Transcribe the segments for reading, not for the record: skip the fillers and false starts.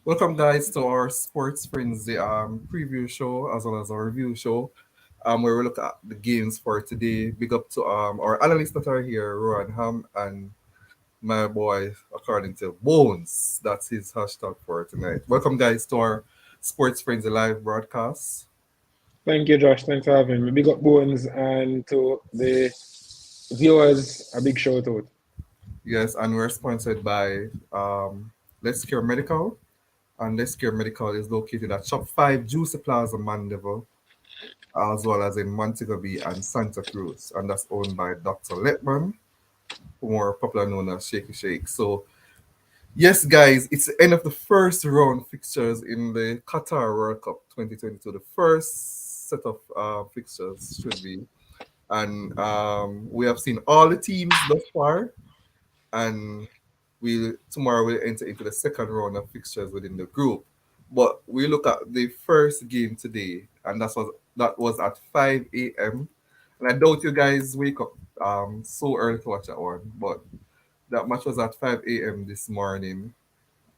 Welcome, guys, to our Sports Frenzy preview show as well as our review show, where we look at the games for today. Big up to our analysts that are here, Rowan Ham and my boy, according to Bones. That's his hashtag for tonight. Welcome, guys, to our Sports Frenzy live broadcast. Thank you, Josh. Thanks for having me. Big up Bones and to the viewers, a big shout out. Yes, and we're sponsored by Let's Cure Medical. And Let's Cure Medical is located at Shop 5 Juicy Plaza, Mandeville, as well as in Montego Bay and Santa Cruz, and that's owned by Dr. Letman, more popular known as Shaky Shake. So, yes, guys, it's the end of the first round fixtures in the Qatar World Cup 2022. The first set of fixtures should be, and we have seen all the teams thus far, and we tomorrow we'll enter into the second round of fixtures within the group. But we look at the first game today, and that was at 5 a.m. And I doubt you guys wake up so early to watch that one, but that match was at 5 a.m. this morning,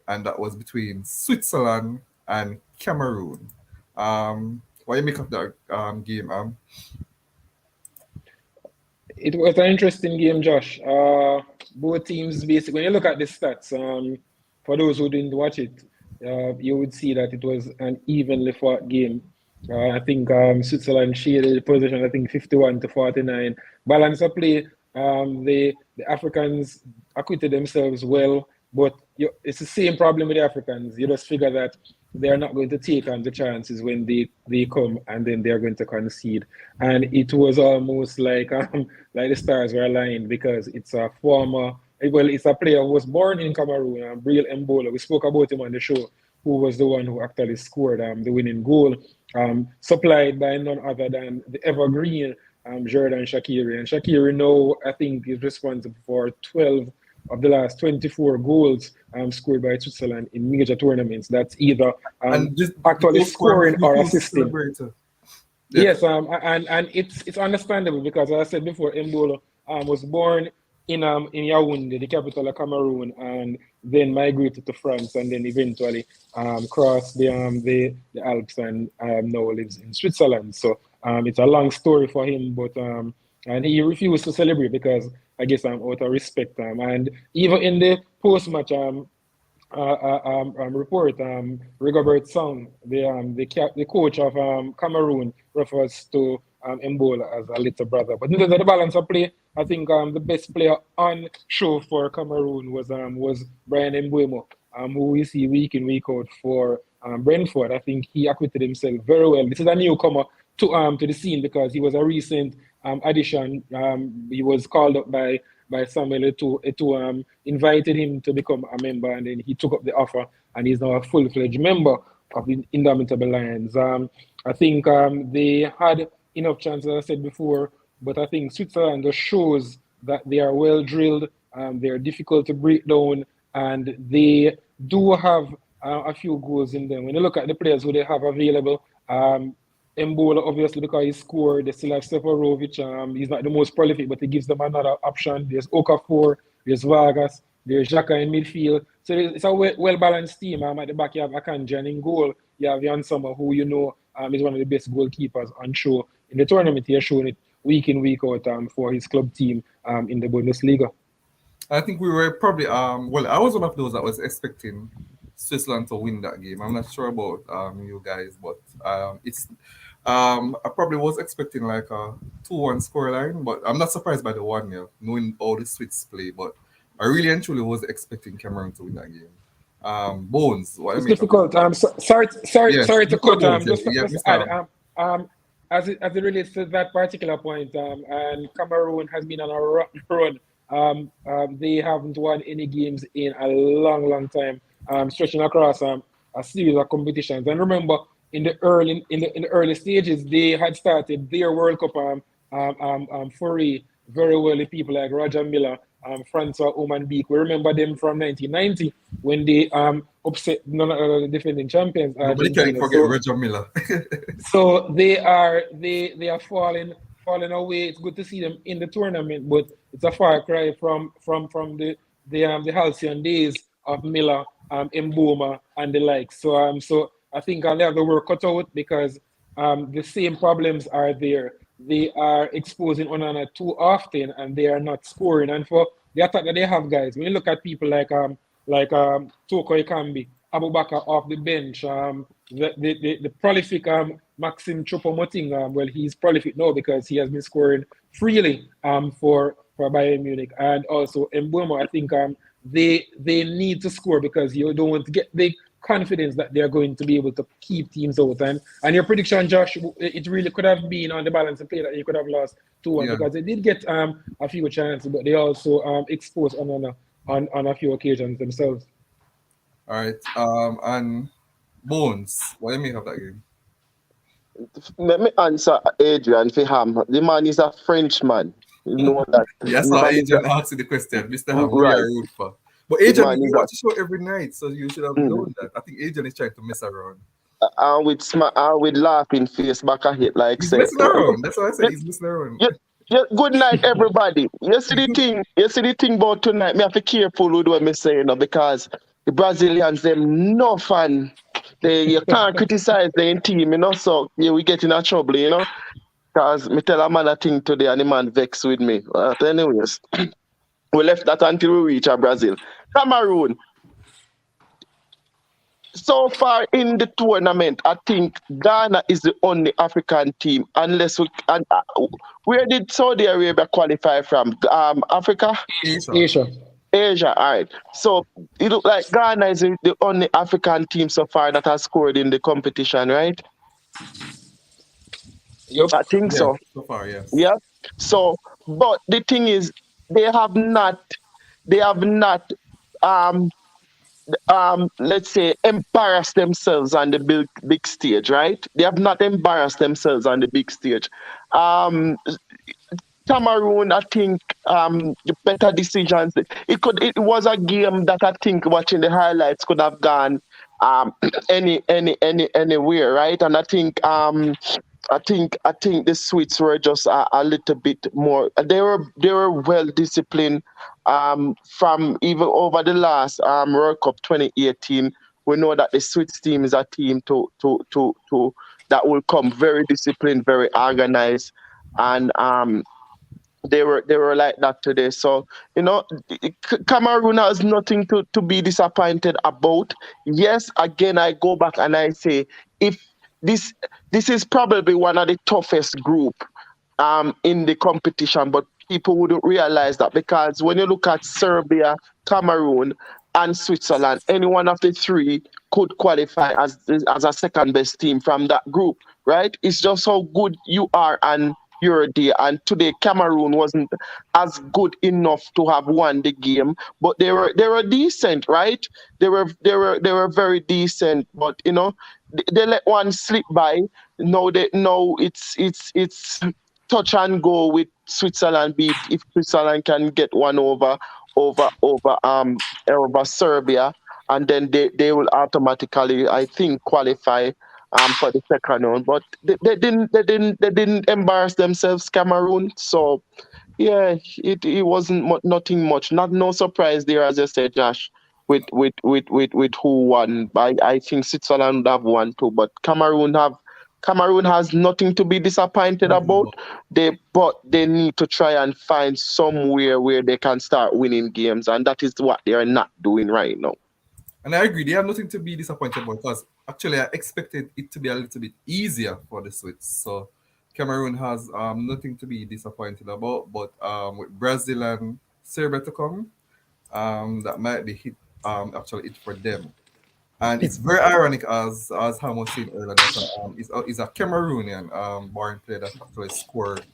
and that was between Switzerland and Cameroon. What do you make of that game? It was an interesting game, Josh. Both teams, basically, when you look at the stats, for those who didn't watch it, you would see that it was an evenly fought game. I think Switzerland shaded the position, I think 51 to 49. Balance of play, the Africans acquitted themselves well, but it's the same problem with the Africans. You just figure that they are not going to take on the chances when they come and then they're going to concede. And it was almost like the stars were aligned because it's a former, well, it's a player who was born in Cameroon, Bril Mbola. We spoke about him on the show, who was the one who actually scored the winning goal, supplied by none other than the evergreen Jordan Shaqiri. And Shaqiri now, I think, is responsible for 12 of the last 24 goals scored by Switzerland in major tournaments. That's either And just actually scoring or assisting. Yeah. Yes, and it's understandable because, as I said before, Mbolo was born in Yaoundé, the capital of Cameroon, and then migrated to France, and then eventually crossed the Alps and now lives in Switzerland. So it's a long story for him, but and he refused to celebrate because I guess out of respect. And even in the post-match report, Rigobert Song, the coach of Cameroon, refers to Mbola as a little brother. But in terms of the balance of play, I think the best player on show for Cameroon was Brian Mbeumo, who we see week in week out for Brentford. I think he acquitted himself very well. This is a newcomer to the scene because he was a recent addition. He was called up by Samuel to invited him to become a member, and then he took up the offer, and he's now a full-fledged member of the Indomitable Lions. I think they had enough chances, as I said before, but I think Switzerland just shows that they are well drilled, they are difficult to break down, and they do have a few goals in them. When you look at the players who they have available, Mbola, obviously, because he scored, they still have Seferovic. He's not the most prolific, but he gives them another option. There's Okafor, there's Vargas, there's Xhaka in midfield. So it's a well-balanced team. At the back, you have Akanji, and in goal, you have Jan Sommer, who you know is one of the best goalkeepers on show in the tournament. He has shown it week in, week out for his club team in the Bundesliga. I think we were probably well, I was one of those that was expecting Switzerland to win that game. I'm not sure about you guys, but it's I probably was expecting like a 2-1 scoreline, but I'm not surprised by the 1-0, knowing all the Swiss play, but I really and truly was expecting Cameroon to win that game. Bones, what I It's mean? difficult. Yes, Sorry to before cut. Bones, Just yeah, just Mr. add. As it relates to that particular point, and Cameroon has been on a run. They haven't won any games in a long time, stretching across a series of competitions. And remember, in the early stages, they had started their World Cup foray very well with people like Roger Miller, Francois Omanbeek. We remember them from 1990 when they upset none of the defending champions, Nobody can Argentina. forget Roger Miller. So they are falling away. It's good to see them in the tournament, but it's a far cry from the halcyon days of Miller Mboma and the like. So I think they have the work cut out because the same problems are there. They are exposing one another too often, and they are not scoring. And for the attack that they have, guys, when you look at people like Toko Ekambi, Abubakar off the bench, the prolific Maxim Choupo-Moting, well, he's prolific now because he has been scoring freely for Bayern Munich, and also Mboma. I think they need to score because you don't want to get the confidence that they're going to be able to keep teams out. And your prediction, Josh, it really could have been on the balance of play that you could have lost 2-1 Yeah. because they did get a few chances, but they also exposed on a few occasions themselves. All right. And Bones, what do you make of that game? Let me answer Adrian for him. The man is a Frenchman. You know that. Yeah, The so man is a, Adrian asked you the question, Mr. Ham, who you right. are root for? But The Adrian, man you is a watch the show every night, so you should have mm, known that. I think Adrian is trying to mess around. with laughing face back a hit like He's say. messing around. That's what I said. Yeah, He's messing around. yeah, yeah, good night, everybody. You see the thing about tonight. Me have to careful with what me say, because the Brazilians them no fun. They you can't criticize their team, so yeah, we get in a trouble. Because me tell a man a thing today and the man vex with me. But anyways, we left that until we reach Brazil. Cameroon. So far in the tournament, I think Ghana is the only African team, unless where did Saudi Arabia qualify from? Africa, Asia. Asia. Asia. All right. So it look like Ghana is the only African team so far that has scored in the competition, right? Yep. I think Yeah, so. so far, yes. Yeah. So, but the thing is, they have not, they have not um let's say embarrassed themselves on the big stage, right? They have not embarrassed themselves on the big stage. um Cameroon, I think the better decisions. It was a game that I think watching the highlights could have gone anywhere, right? And I think the Swedes were just a little bit more. They were well disciplined. From even over the last World Cup 2018, we know that the Swedes team is a team to that will come very disciplined, very organized, and they were like that today. So Cameroon has nothing to be disappointed about. Yes, again, I go back and I say, if this this is probably one of the toughest group in the competition, but people wouldn't realize that, because when you look at Serbia, Cameroon, and Switzerland, any one of the three could qualify as a second best team from that group, right? It's just how good you are and you're there. And today, Cameroon wasn't as good enough to have won the game, but they were decent, right? They were very decent, but they let one slip by. No, it's touch and go with Switzerland. Be it if Switzerland can get one over over um over Serbia, and then they will automatically, I think, qualify for the second round. But they didn't embarrass themselves, Cameroon. So yeah, it wasn't nothing much. Not no surprise there, as I said, Josh. With who won, I think Switzerland would have won too, but Cameroon has nothing to be disappointed Nothing about. about. They need to try and find somewhere where they can start winning games, and that is what they are not doing right now. And I agree, they have nothing to be disappointed about because actually I expected it to be a little bit easier for the Swiss. So Cameroon has nothing to be disappointed about, but with Brazil and Serbia to come, that might be hit actually it for them. And it's very ironic, as Ham was saying earlier, that is a Cameroonian born player that actually scored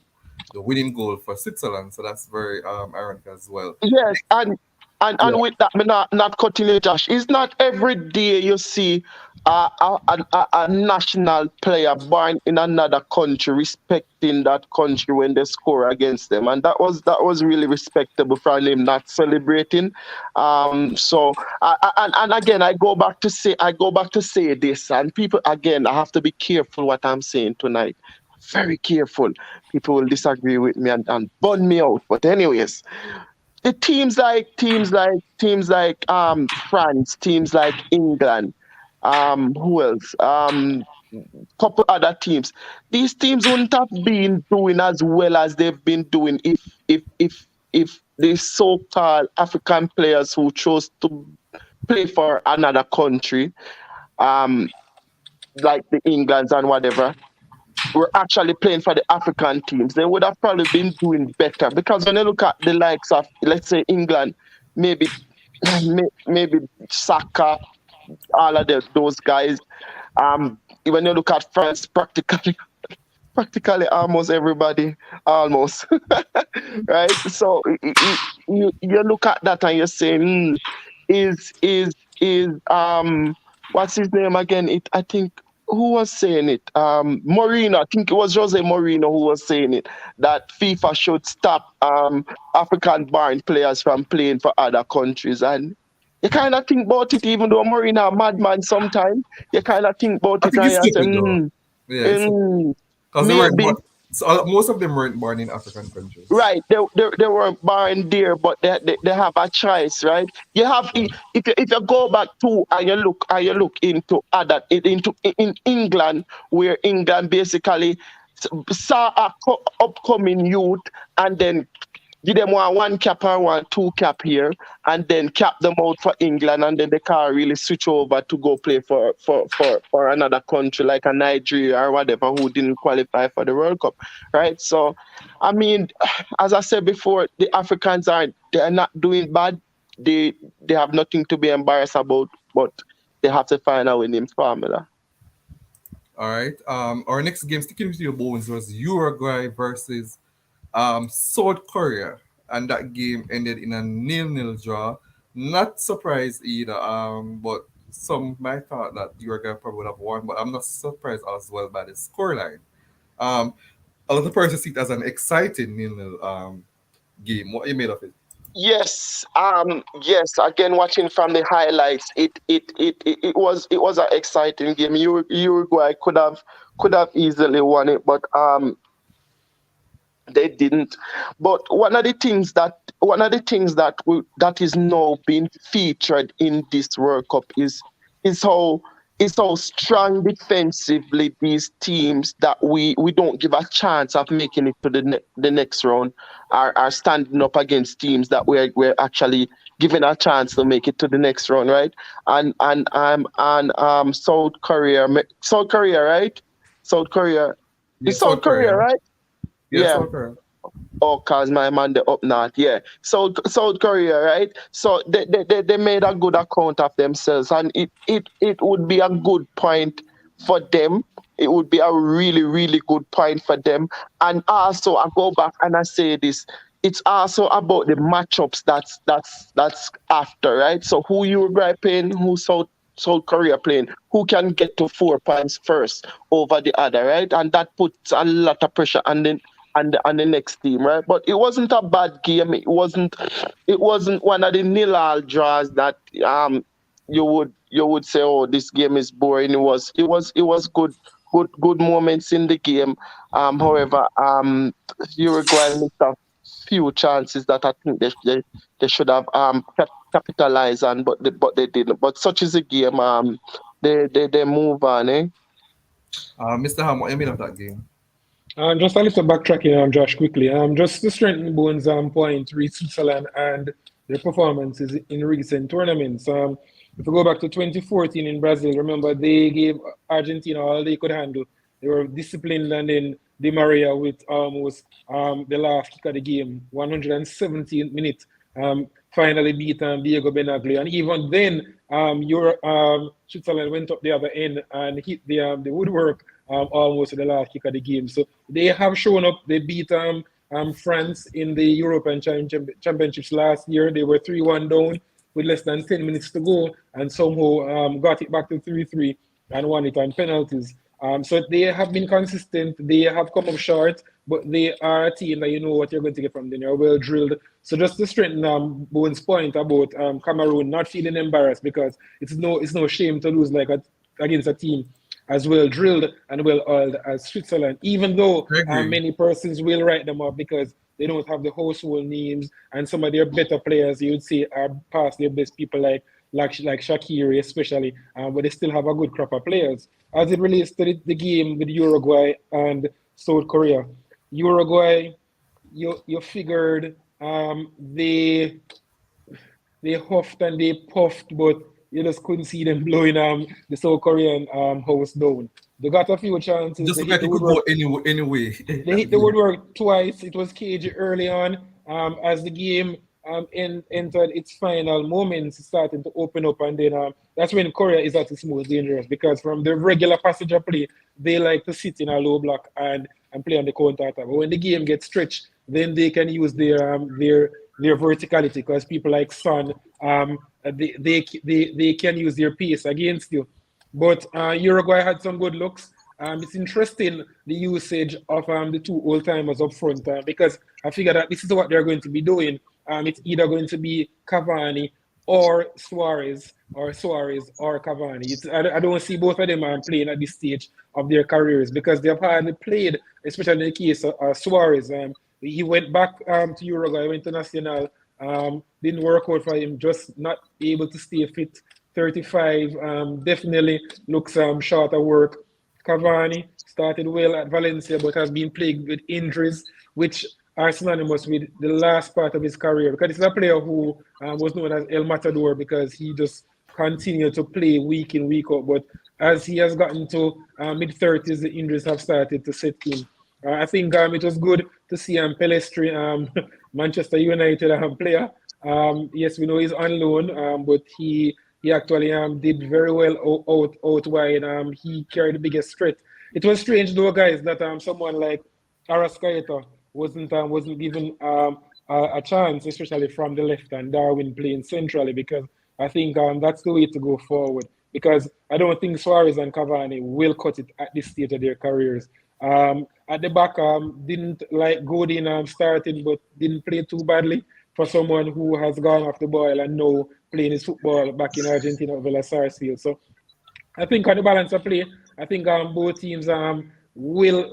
the winning goal for Switzerland. So that's very ironic as well. Yes, and Yeah, with that, me not cutting you, Josh. It's not every day you see a national player born in another country respecting that country when they score against them, and that was really respectable from him, not celebrating. So and again, I go back to say this, and people, again, I have to be careful what I'm saying tonight. Very careful. People will disagree with me and burn me out. But anyways, the teams like France, teams like England, who else? Couple other teams. These teams wouldn't have been doing as well as they've been doing if the so-called African players who chose to play for another country, um, like the Englands and whatever, were actually playing for the African teams, they would have probably been doing better. Because when you look at the likes of, let's say, England, maybe maybe Saka, all of those guys. When you look at France, practically almost everybody, almost, right? So you look at that and you're saying, is what's his name again? I think, who was saying it? Mourinho. I think it was Jose Mourinho who was saying it, that FIFA should stop African born players from playing for other countries. And you kind of think about it, even though Mourinho a madman sometimes, you kind of think about I it think and it's you say, stupid though. Yeah, it's mm, because they weren't maybe. born. So most of them weren't born in African countries. Right, they weren't born there, but they have a choice, right? You have, Yeah. if you go back to and you look into other in England, where England basically saw a upcoming youth, and then give them one cap and one two cap here, and then cap them out for England, and then they can't really switch over to go play for another country like a Nigeria or whatever, who didn't qualify for the World Cup, right? So, I mean, as I said before, the Africans they're not doing bad. They they have nothing to be embarrassed about, but they have to find a winning formula. All right. Our next game, sticking with your bones, was Uruguay versus South Korea, and that game ended in a nil-nil draw. Not surprised either. But some might thought that Uruguay probably would have won, but I'm not surprised as well by the scoreline. Um, a lot of persons see it as an exciting nil-nil game. What you made of it? Yes. Again, watching from the highlights, it was an exciting game. Uruguay could have easily won it, but they didn't. But one of the things that is now being featured in this World Cup is how strong defensively these teams that we don't give a chance of making it to the next round are standing up against teams that we're actually given a chance to make it to the next round, right? And South Korea, right? South Korea. Yeah, It's South South Korea, Korea. right? Yeah, Yeah. South Korea. Oh, cause my man they up north, yeah. So South Korea, right? So they made a good account of themselves, and it would be a good point for them. It would be a really really good point for them. And also, I go back and I say this. It's also about the matchups that's after, right? So who Uruguay playing, who South Korea playing, who can get to 4 points first over the other, right? And that puts a lot of pressure on the next team, right? But it wasn't a bad game. It wasn't one of the nil-all draws that you would say, oh, this game is boring. It was good moments in the game. However, Uruguay missed a few chances that I think they should have capitalized on, but they didn't. But such is the game. They move on, eh? Mr. Ham, what you made of that game? Just a little backtracking, Josh, quickly. Just to strengthen Bones' point, read Switzerland and their performances in recent tournaments. If we go back to 2014 in Brazil, remember they gave Argentina all they could handle. They were disciplined, and then Di Maria with almost the last kick of the game, 117th minute, finally beat Diego Benaglio. And even then, Switzerland went up the other end and hit the woodwork almost at the last kick of the game. So they have shown up. They beat France in the European Championships last year. They were 3-1 down with less than 10 minutes to go, and somehow got it back to 3-3 and won it on penalties. So they have been consistent. They have come up short, but they are a team that you know what you're going to get from them. They're well drilled. So just to strengthen Bowen's point about Cameroon not feeling embarrassed, because it's no shame to lose against a team as well drilled and well oiled as Switzerland, even though I agree. many persons will write them up because they don't have the household names, and some of their better players you would say are past their best. People like Shaqiri especially, but they still have a good crop of players. As it relates to the game with Uruguay and South Korea, Uruguay, you figured they huffed and they puffed, but you just couldn't see them blowing the South Korean house down. They got a few chances. Just They look hit like the it could go woodwork. anyway. They hit the woodwork twice. It was cagey early on. As the game entered its final moments, starting to open up, and then that's when Korea is at its most dangerous because from the regular passenger play, they like to sit in a low block and play on the counter attack. But when the game gets stretched, then they can use their verticality because people like Son, they can use their pace against you. But Uruguay had some good looks. It's interesting the usage of the two old timers up front because I figure that this is what they're going to be doing. It's either going to be Cavani or Suarez or Cavani. I don't see both of them playing at this stage of their careers because they have hardly played, especially in the case of Suarez. He went back to Uruguay, went to Nacional, didn't work out for him, just not able to stay fit. 35 definitely looks short of work. Cavani started well at Valencia, but has been plagued with injuries, which are synonymous with the last part of his career. Because it's a player who was known as El Matador because he just continued to play week in, week out. But as he has gotten to mid-30s, the injuries have started to set in. I think it was good to see Pelestri, Manchester United player. Yes, we know he's on loan, but he actually did very well out wide. He carried the biggest threat. It was strange though, guys, that someone like Arascaeta wasn't given a chance, especially from the left, and Darwin playing centrally because I think that's the way to go forward. Because I don't think Suarez and Cavani will cut it at this stage of their careers. At the back, didn't like Godin starting, but didn't play too badly for someone who has gone off the boil and now playing his football back in Argentina over Sarsfield. So I think on the balance of play, I think both teams will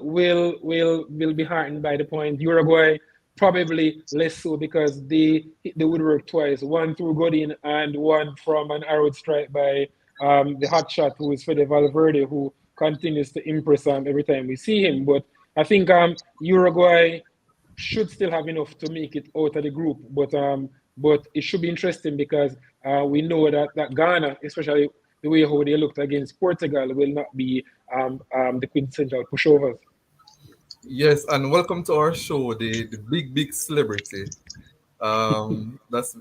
be heartened by the point. Uruguay probably less so because they hit the woodwork twice, one through Godin and one from an arrowed strike by the hot shot who is Fede Valverde, who continues to impress every time we see him. But I think Uruguay should still have enough to make it out of the group, but it should be interesting because we know that Ghana, especially the way how they looked against Portugal, will not be the quintessential pushovers. Yes, and welcome to our show, the big celebrity. That's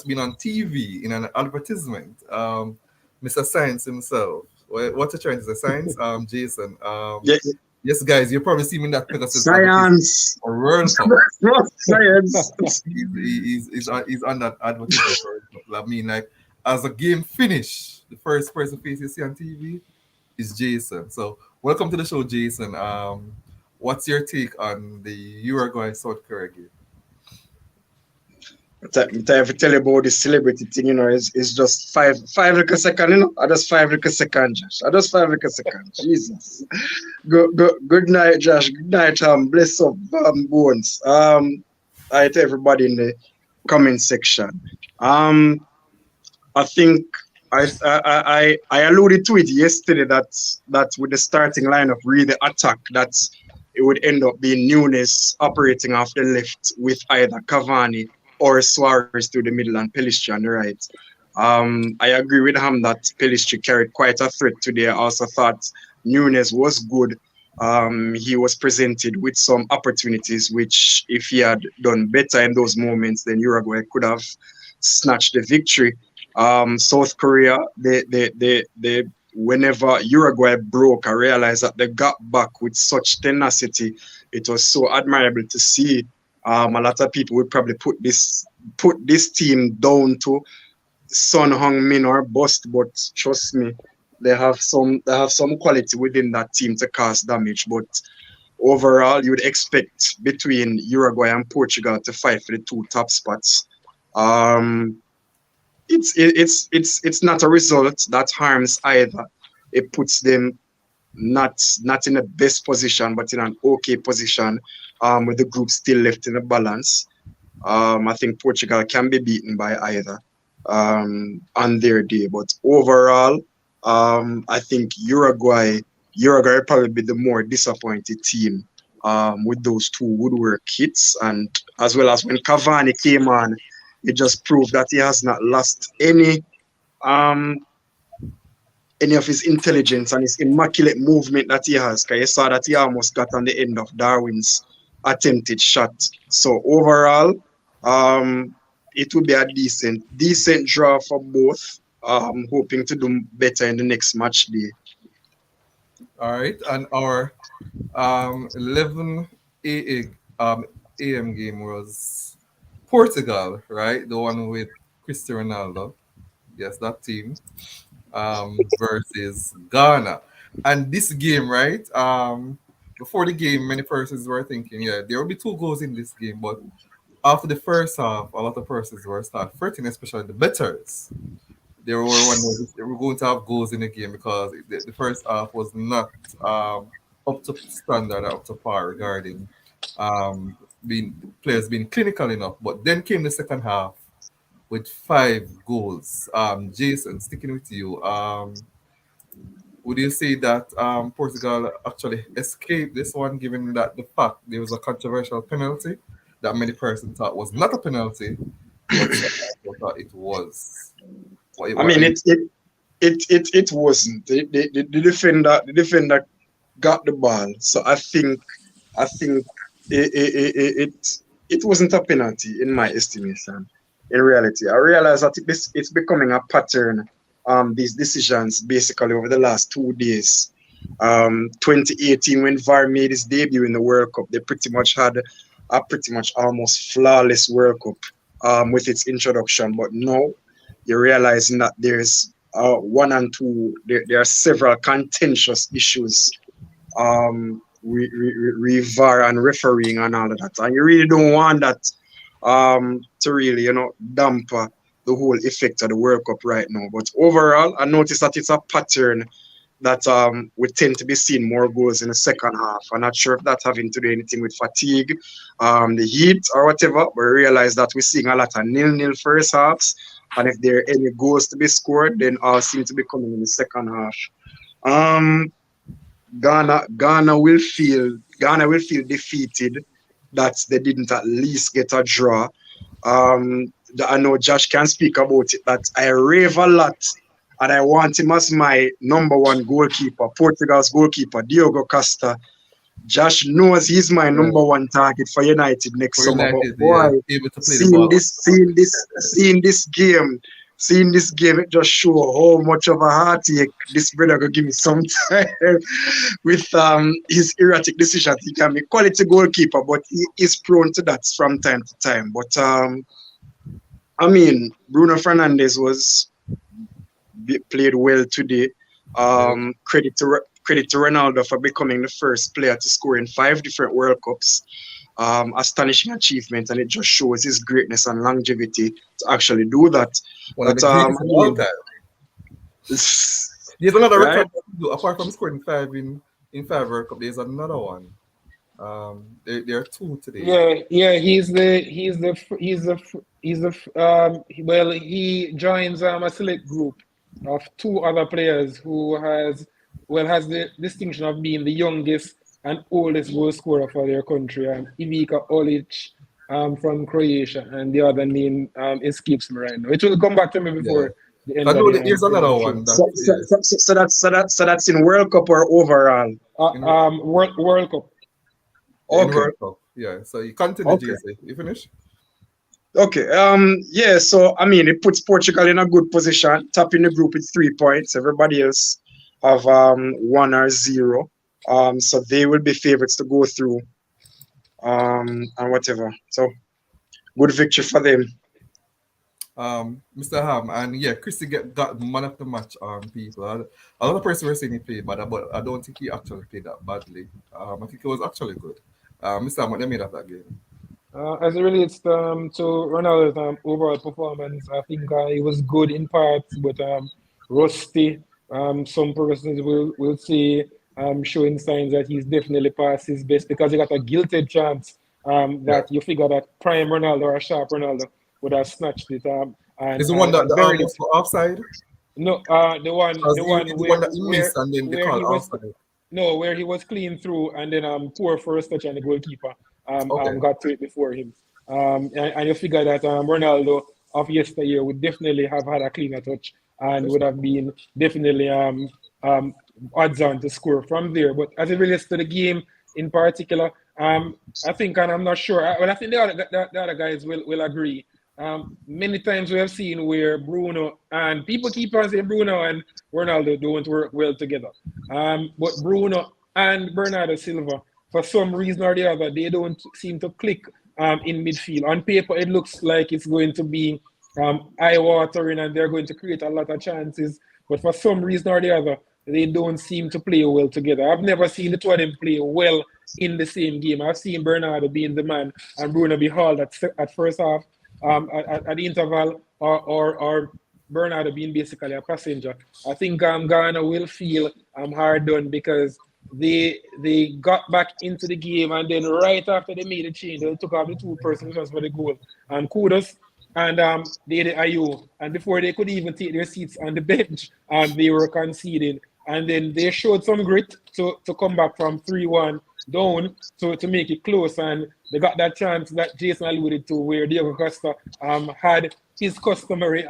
been on TV in an advertisement. Mr. Science himself. What's a trying to say? Science? Jason. Yeah, Yes, guys, you probably seen him in that Pegasus advertisement science. for World Cup. Science. He's on that advertisement for World Cup. I mean, like, as a game finish, the first person face you see on TV is Jason. So, welcome to the show, Jason. What's your take on the Uruguay South Korea game? If I tell you about this celebrity thing, it's just five like a second, I just five like a second, Josh. I just five like a second. Jesus. Good night, Josh. Good night, bless up bones. I to everybody in the comment section. I think I alluded to it yesterday that with the starting line of really attack that it would end up being Nunes operating off the left with either Cavani or Suarez through the middle and Pelistri on the right. I agree with him that Pelistri carried quite a threat today. I also thought Nunes was good. He was presented with some opportunities, which if he had done better in those moments, then Uruguay could have snatched the victory. South Korea, they whenever Uruguay broke, I realized that they got back with such tenacity. It was so admirable to see. A lot of people would probably put this team down to Son Heung-min or bust, but trust me, they have some quality within that team to cause damage. But overall, you'd expect between Uruguay and Portugal to fight for the two top spots. It's not a result that harms either. It puts them not in the best position, but in an okay position, with the group still left in a balance. I think Portugal can be beaten by either on their day. But overall, I think Uruguay will probably be the more disappointed team with those two woodwork hits. And as well as when Cavani came on, it just proved that he has not lost um, any of his intelligence and his immaculate movement that he has. Because you saw that he almost got on the end of Darwin's attempted shot. So overall, um, it will be a decent draw for both. Hoping to do better in the next match day. All right, and our 11 a.m. game was Portugal, right? The one with Cristiano Ronaldo. Yes, that team versus Ghana. And this game, right? Before the game, many persons were thinking, yeah, there will be 2 goals in this game, but after the first half, a lot of persons were start fretting, especially the betters. They were wondering if they were going to have goals in the game because the first half was not up to standard, up to par regarding being players being clinical enough. But then came the second half with 5 goals. Jason, sticking with you. Would you say that Portugal actually escaped this one, given that the fact there was a controversial penalty that many persons thought was not a penalty, but some people thought it was? I What mean, are you? it wasn't. The defender got the ball, so I think it wasn't a penalty in my estimation. In reality, I realize that it's becoming a pattern. These decisions basically over the last 2 days. 2018 when VAR made his debut in the World Cup, they pretty much had a pretty much almost flawless World Cup with its introduction. But now you're realizing that there's one and two. There are several contentious issues VAR and refereeing and all of that. And you really don't want that to really, damper the whole effect of the World Cup right now. But overall, I noticed that it's a pattern that we tend to be seeing more goals in the second half. I'm not sure if that's having to do anything with fatigue, the heat, or whatever. But we realize that we're seeing a lot of nil-nil first halves. And if there are any goals to be scored, then all seem to be coming in the second half. Um, Ghana will feel defeated that they didn't at least get a draw. I know Josh can speak about it. That I rave a lot, and I want him as my number one goalkeeper, Portugal's goalkeeper, Diogo Costa. Josh knows he's my Yeah, number one target for United next for summer. But United, yeah, boy, able to play the seeing ball this, seeing this, seeing this game, it just show how much of a heartache this brother could give me sometime with his erratic decisions. He can be quality goalkeeper, but he is prone to that from time to time. But I mean, Bruno Fernandes played well today. up. Credit to Ronaldo for becoming the first player to score in 5 different World Cups. Astonishing achievement, and it just shows his greatness and longevity to actually do that. One of But the greatest I of all mean, time. There's another right? record that he do, apart from scoring 5 World Cup. There's another one. There are 2 today. Yeah. Well, he joins a select group of 2 other players who has the distinction of being the youngest and oldest goal scorer for their country. Ivica Olic from Croatia, and the other name escapes me right now. It will come back to me Yeah, before the I end of know the that there's end of another the show. one that So, so, is so, so that's in World Cup or overall. in World Cup. in Okay, World Cup. Yeah, so you continue, okay, JC. You finish? okay. Yeah. So I mean, it puts Portugal in a good position, top in the group with 3 points. Everybody else have 1 or 0. So they will be favorites to go through. And whatever. So good victory for them. Mr. Ham, and yeah, Christy got man of the match. People, a lot of persons were saying he played bad, but I don't think he actually played that badly. I think it was actually good. Mr. Ham, what do you made of that game? As it relates to Ronaldo's overall performance, I think he was good in parts, but rusty. Some persons will say showing signs that he's definitely past his best because he got a guilted chance Yeah. that you figure that prime Ronaldo or sharp Ronaldo would have snatched it Is the one that and the buried was it. for offside? No, Because the he one is the one that he missed where and then they where call he was offside. no where he was clean through and then poor first touch and the goalkeeper Okay. got to it before him. And you figure that Ronaldo of yesteryear would definitely have had a cleaner touch and would have been definitely um odds on to score from there. But as it relates to the game in particular, I think, and I'm not sure. Well, I think the other guys will agree. Many times we have seen where Bruno and people keep on saying Bruno and Ronaldo don't work well together. But Bruno and Bernardo Silva, for some reason or the other, they don't seem to click in midfield. On paper, it looks like it's going to be eye-watering and they're going to create a lot of chances. But for some reason or the other, they don't seem to play well together. I've never seen the two of them play well in the same game. I've seen Bernardo being the man and Bruno be hauled at first half, at the interval, or Bernardo being basically a passenger. I think Ghana will feel hard done because they got back into the game and then right after they made a change, they took off the two persons for the goal. And kudos and they did IU. And before they could even take their seats on the bench, they were conceding. And then they showed some grit to come back from 3-1 down to make it close. And they got that chance that Jason alluded to where Diego Costa had his customary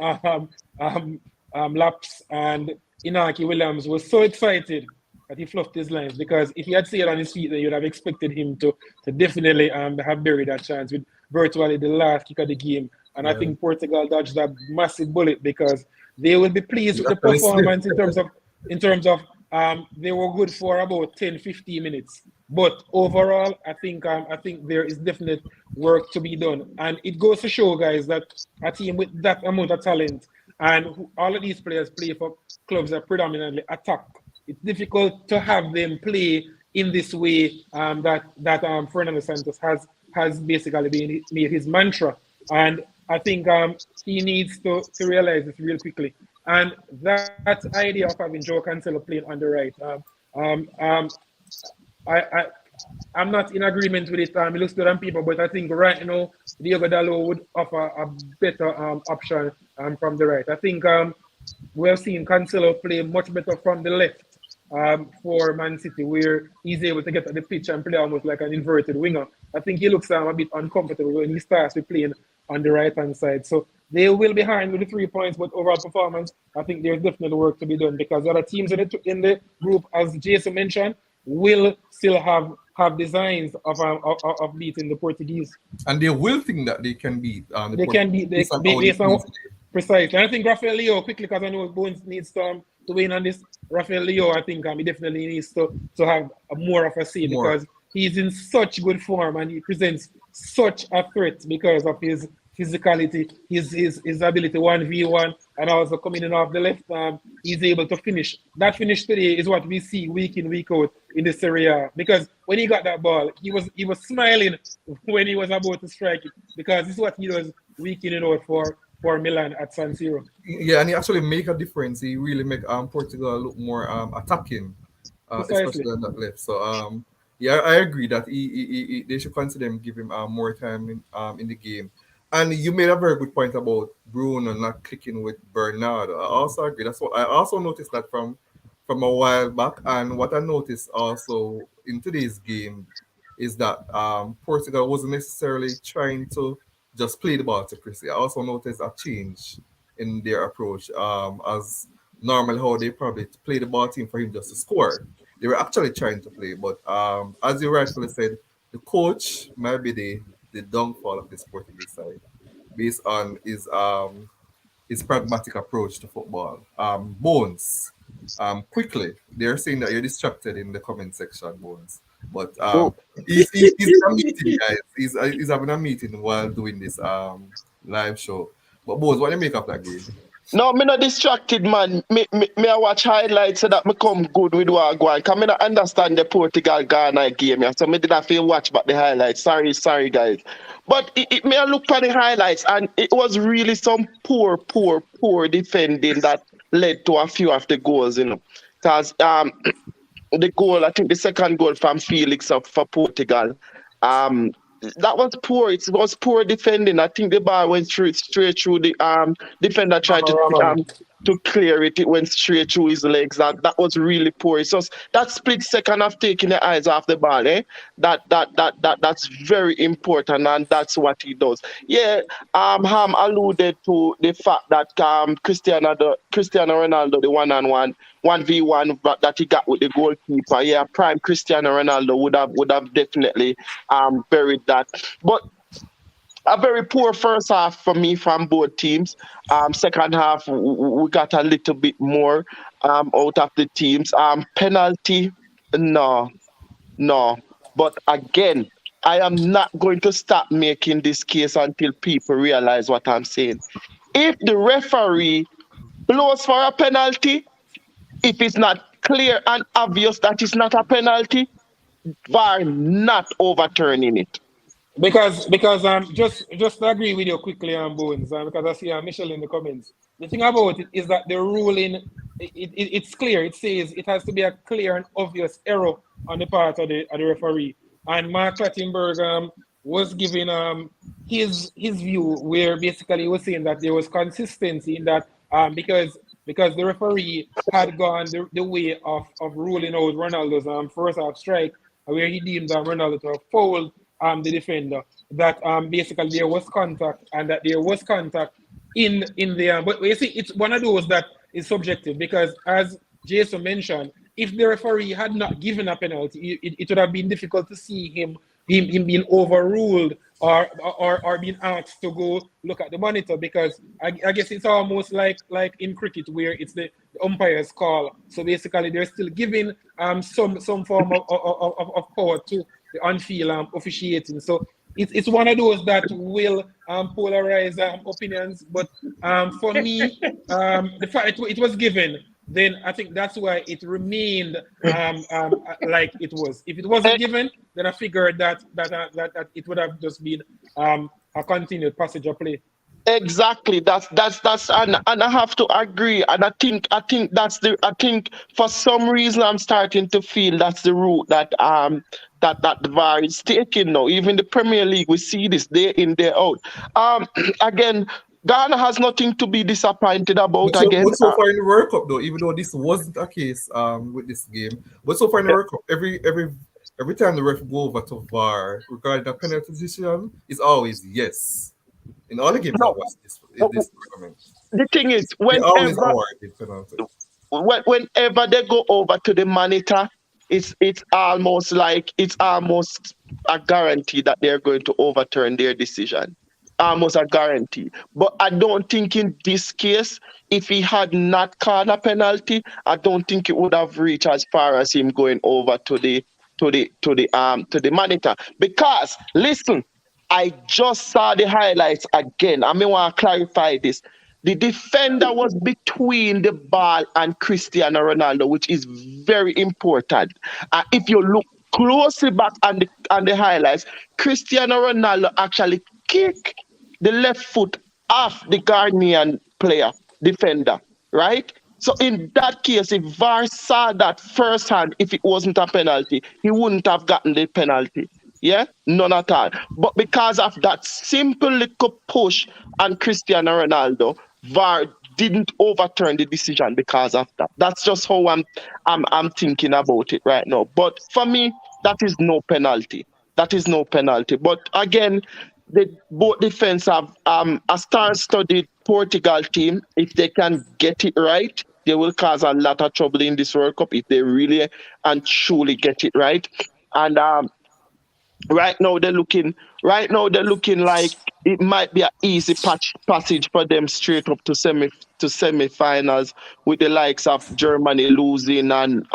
laps. And Inaki Williams was so excited that he fluffed his lines because if he had stayed on his feet, then you'd have expected him to definitely have buried that chance with virtually the last kick of the game. And I Yeah. think Portugal dodged that massive bullet because they will be pleased He with the actually slipped. performance in terms of they were good for about 10, 15 minutes. But overall, I think there is definite work to be done. And it goes to show, guys, that a team with that amount of talent and all of these players play for clubs that predominantly attack. It's difficult to have them play in this way that Fernando Santos has basically been made his mantra. And I think he needs to realize this real quickly. And that idea of having Joe Cancelo playing on the right, um, um, I I'm not in agreement with it. It looks good on people, but I think right now Diego Dallo would offer a better option from the right. I think we have seen Cancelo play much better from the left for Man City, where he's able to get at the pitch and play almost like an inverted winger. I think he looks a bit uncomfortable when he starts with playing on the right hand side. So they will be behind with the 3 points, but overall performance, I think there's definitely work to be done because other teams in the group, as Jason mentioned, will still have designs of beating the Portuguese. And they will think that they can beat the They can Portuguese be they based on how the based on teams play. precisely. And I think Rafael Leo quickly because I know Bones needs to win on this. Rafael Leo, I think he definitely needs to have more of a say More. because he's in such good form and he presents such a threat because of his physicality, his ability 1v1, and also coming in off the left arm, he's able to finish. That finish today is what we see week in, week out in the Serie A. Because when he got that ball, he was smiling when he was about to strike it. Because this is what he does week in and out for Milan at San Siro. Yeah, and he actually make a difference. He really make Portugal look more attacking, especially Precisely. on that left. So yeah, I agree that they should consider him give him more time in the game. And you made a very good point about Bruno not clicking with Bernardo. I also agree. That's what I also noticed that from a while back. And what I noticed also in today's game is that Portugal wasn't necessarily trying to just play the ball to Chrissy. I also noticed a change in their approach. As normal how they probably play the ball team for him just to score. They were actually trying to play, but as you rightfully said, the coach might be the downfall of this Portuguese side based on his pragmatic approach to football. Bones, quickly, they're saying that you're distracted in the comment section, Bones. But Oh, he's in a meeting, guys. He's having a meeting while doing this live show. But Bones, what do you make of that game? no, me not distracted, man. Me I watch highlights so that me come good with what I go on. Cause me not understand the Portugal Ghana game, yeah. So me did not feel watch but the highlights. Sorry, guys. But me I look for the highlights and it was really some poor defending that led to a few of the goals, you know. Cause the goal, I think the second goal from Felix of for Portugal. Um, that was poor. It was poor defending. I think the ball went straight through the defender tried Raman. to clear it. It went straight through his legs. That was really poor. It's just that split second of taking the eyes off the ball, eh? That's very important, and that's what he does. Yeah, Ham alluded to the fact that Cristiano Ronaldo, the one v one that he got with the goalkeeper. Yeah, prime Cristiano Ronaldo would have definitely buried that. But a very poor first half for me from both teams. Second half we got a little bit more out of the teams. Penalty, no, no. But again, I am not going to stop making this case until people realize what I'm saying. If the referee blows for a penalty, if it's not clear and obvious that it's not a penalty, VAR not overturning it. Because just to agree with you quickly on Bones, because I see Michelle in the comments. The thing about it is that the ruling it's clear. It says it has to be a clear and obvious error on the part of the referee. And Mark Clattenburg was giving his view where basically he was saying that there was consistency in that because the referee had gone the way of ruling out Ronaldo's first half strike, where he deemed Ronaldo to have fouled the defender, that basically there was contact and that there was contact in the but you see it's one of those that is subjective because as Jason mentioned, if the referee had not given a penalty, it would have been difficult to see him being overruled or being asked to go look at the monitor because I guess it's almost like in cricket where it's the umpire's call. So basically they're still giving some form of power to the on-field officiating. So it's one of those that will polarize opinions. But for me, the fact it was given, then I think that's why it remained like it was. If it wasn't given, then I figured that it would have just been a continued passage of play. Exactly. That's and I have to agree. And I think I think for some reason I'm starting to feel that's the route that the VAR is taking now. Even the Premier League, we see this day in, day out. Again, Ghana has nothing to be disappointed about again. But so far in the World Cup though, even though this wasn't a case with this game, but so far in the World Cup, every time the ref go over to VAR regarding a penalty decision, it's always yes. In all the games I No, watched this tournament, the thing is, they always awarded penalty. whenever they go over to the monitor, it's almost a guarantee that they're going to overturn their decision. Almost a guarantee. But I don't think in this case, if he had not called a penalty, I don't think it would have reached as far as him going over to the monitor. Because listen, I just saw the highlights again. I may want to clarify this. The defender was between the ball and Cristiano Ronaldo, which is very important. If you look closely back on the highlights, Cristiano Ronaldo actually kicked the left foot off the Ghanaian player, defender, right? So in that case, if VAR saw that firsthand, if it wasn't a penalty, he wouldn't have gotten the penalty. Yeah, none at all. But because of that simple little push on Cristiano Ronaldo, VAR didn't overturn the decision because of that. That's just how I'm thinking about it right now. But for me, that is no penalty. That is no penalty. But again, both defense have a star-studded Portugal team. If they can get it right, they will cause a lot of trouble in this World Cup if they really and truly get it right. And right now they're looking like it might be an easy passage for them straight up to semi-finals with the likes of Germany losing and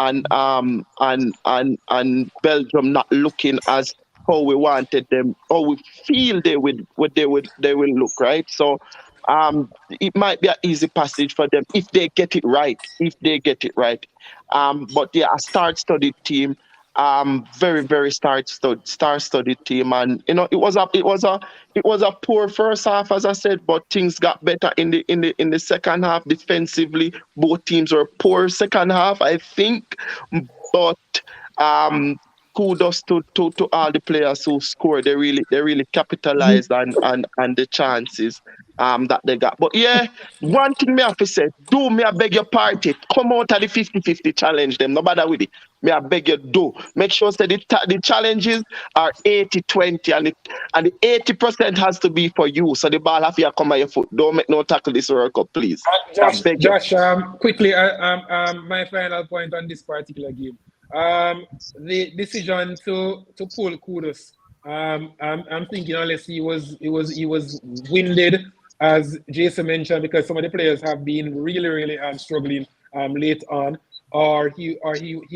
Belgium not looking as how we wanted them, how we feel they will look, right? So it might be an easy passage for them, if they get it right. If they get it right. But yeah, a star-studded team. very very star-studded team, and it was a poor first half, as I said, but things got better in the second half. Defensively, both teams were poor second half, I think, but um, kudos to all the players who scored. They really capitalized on the chances that they got. But yeah, one thing me have to say, do me I beg your party, come out of the 50-50 challenge them, no matter with it. Me I beg you do. Make sure that the challenges are 80-20, and the 80% has to be for you. So the ball have to come at your foot. Don't make no tackle this World Cup, please. I Josh, beg you. Josh, quickly, my final point on this particular game. The decision to pull Kudus. I'm thinking unless he was winded, as Jason mentioned, because some of the players have been really struggling late on, or he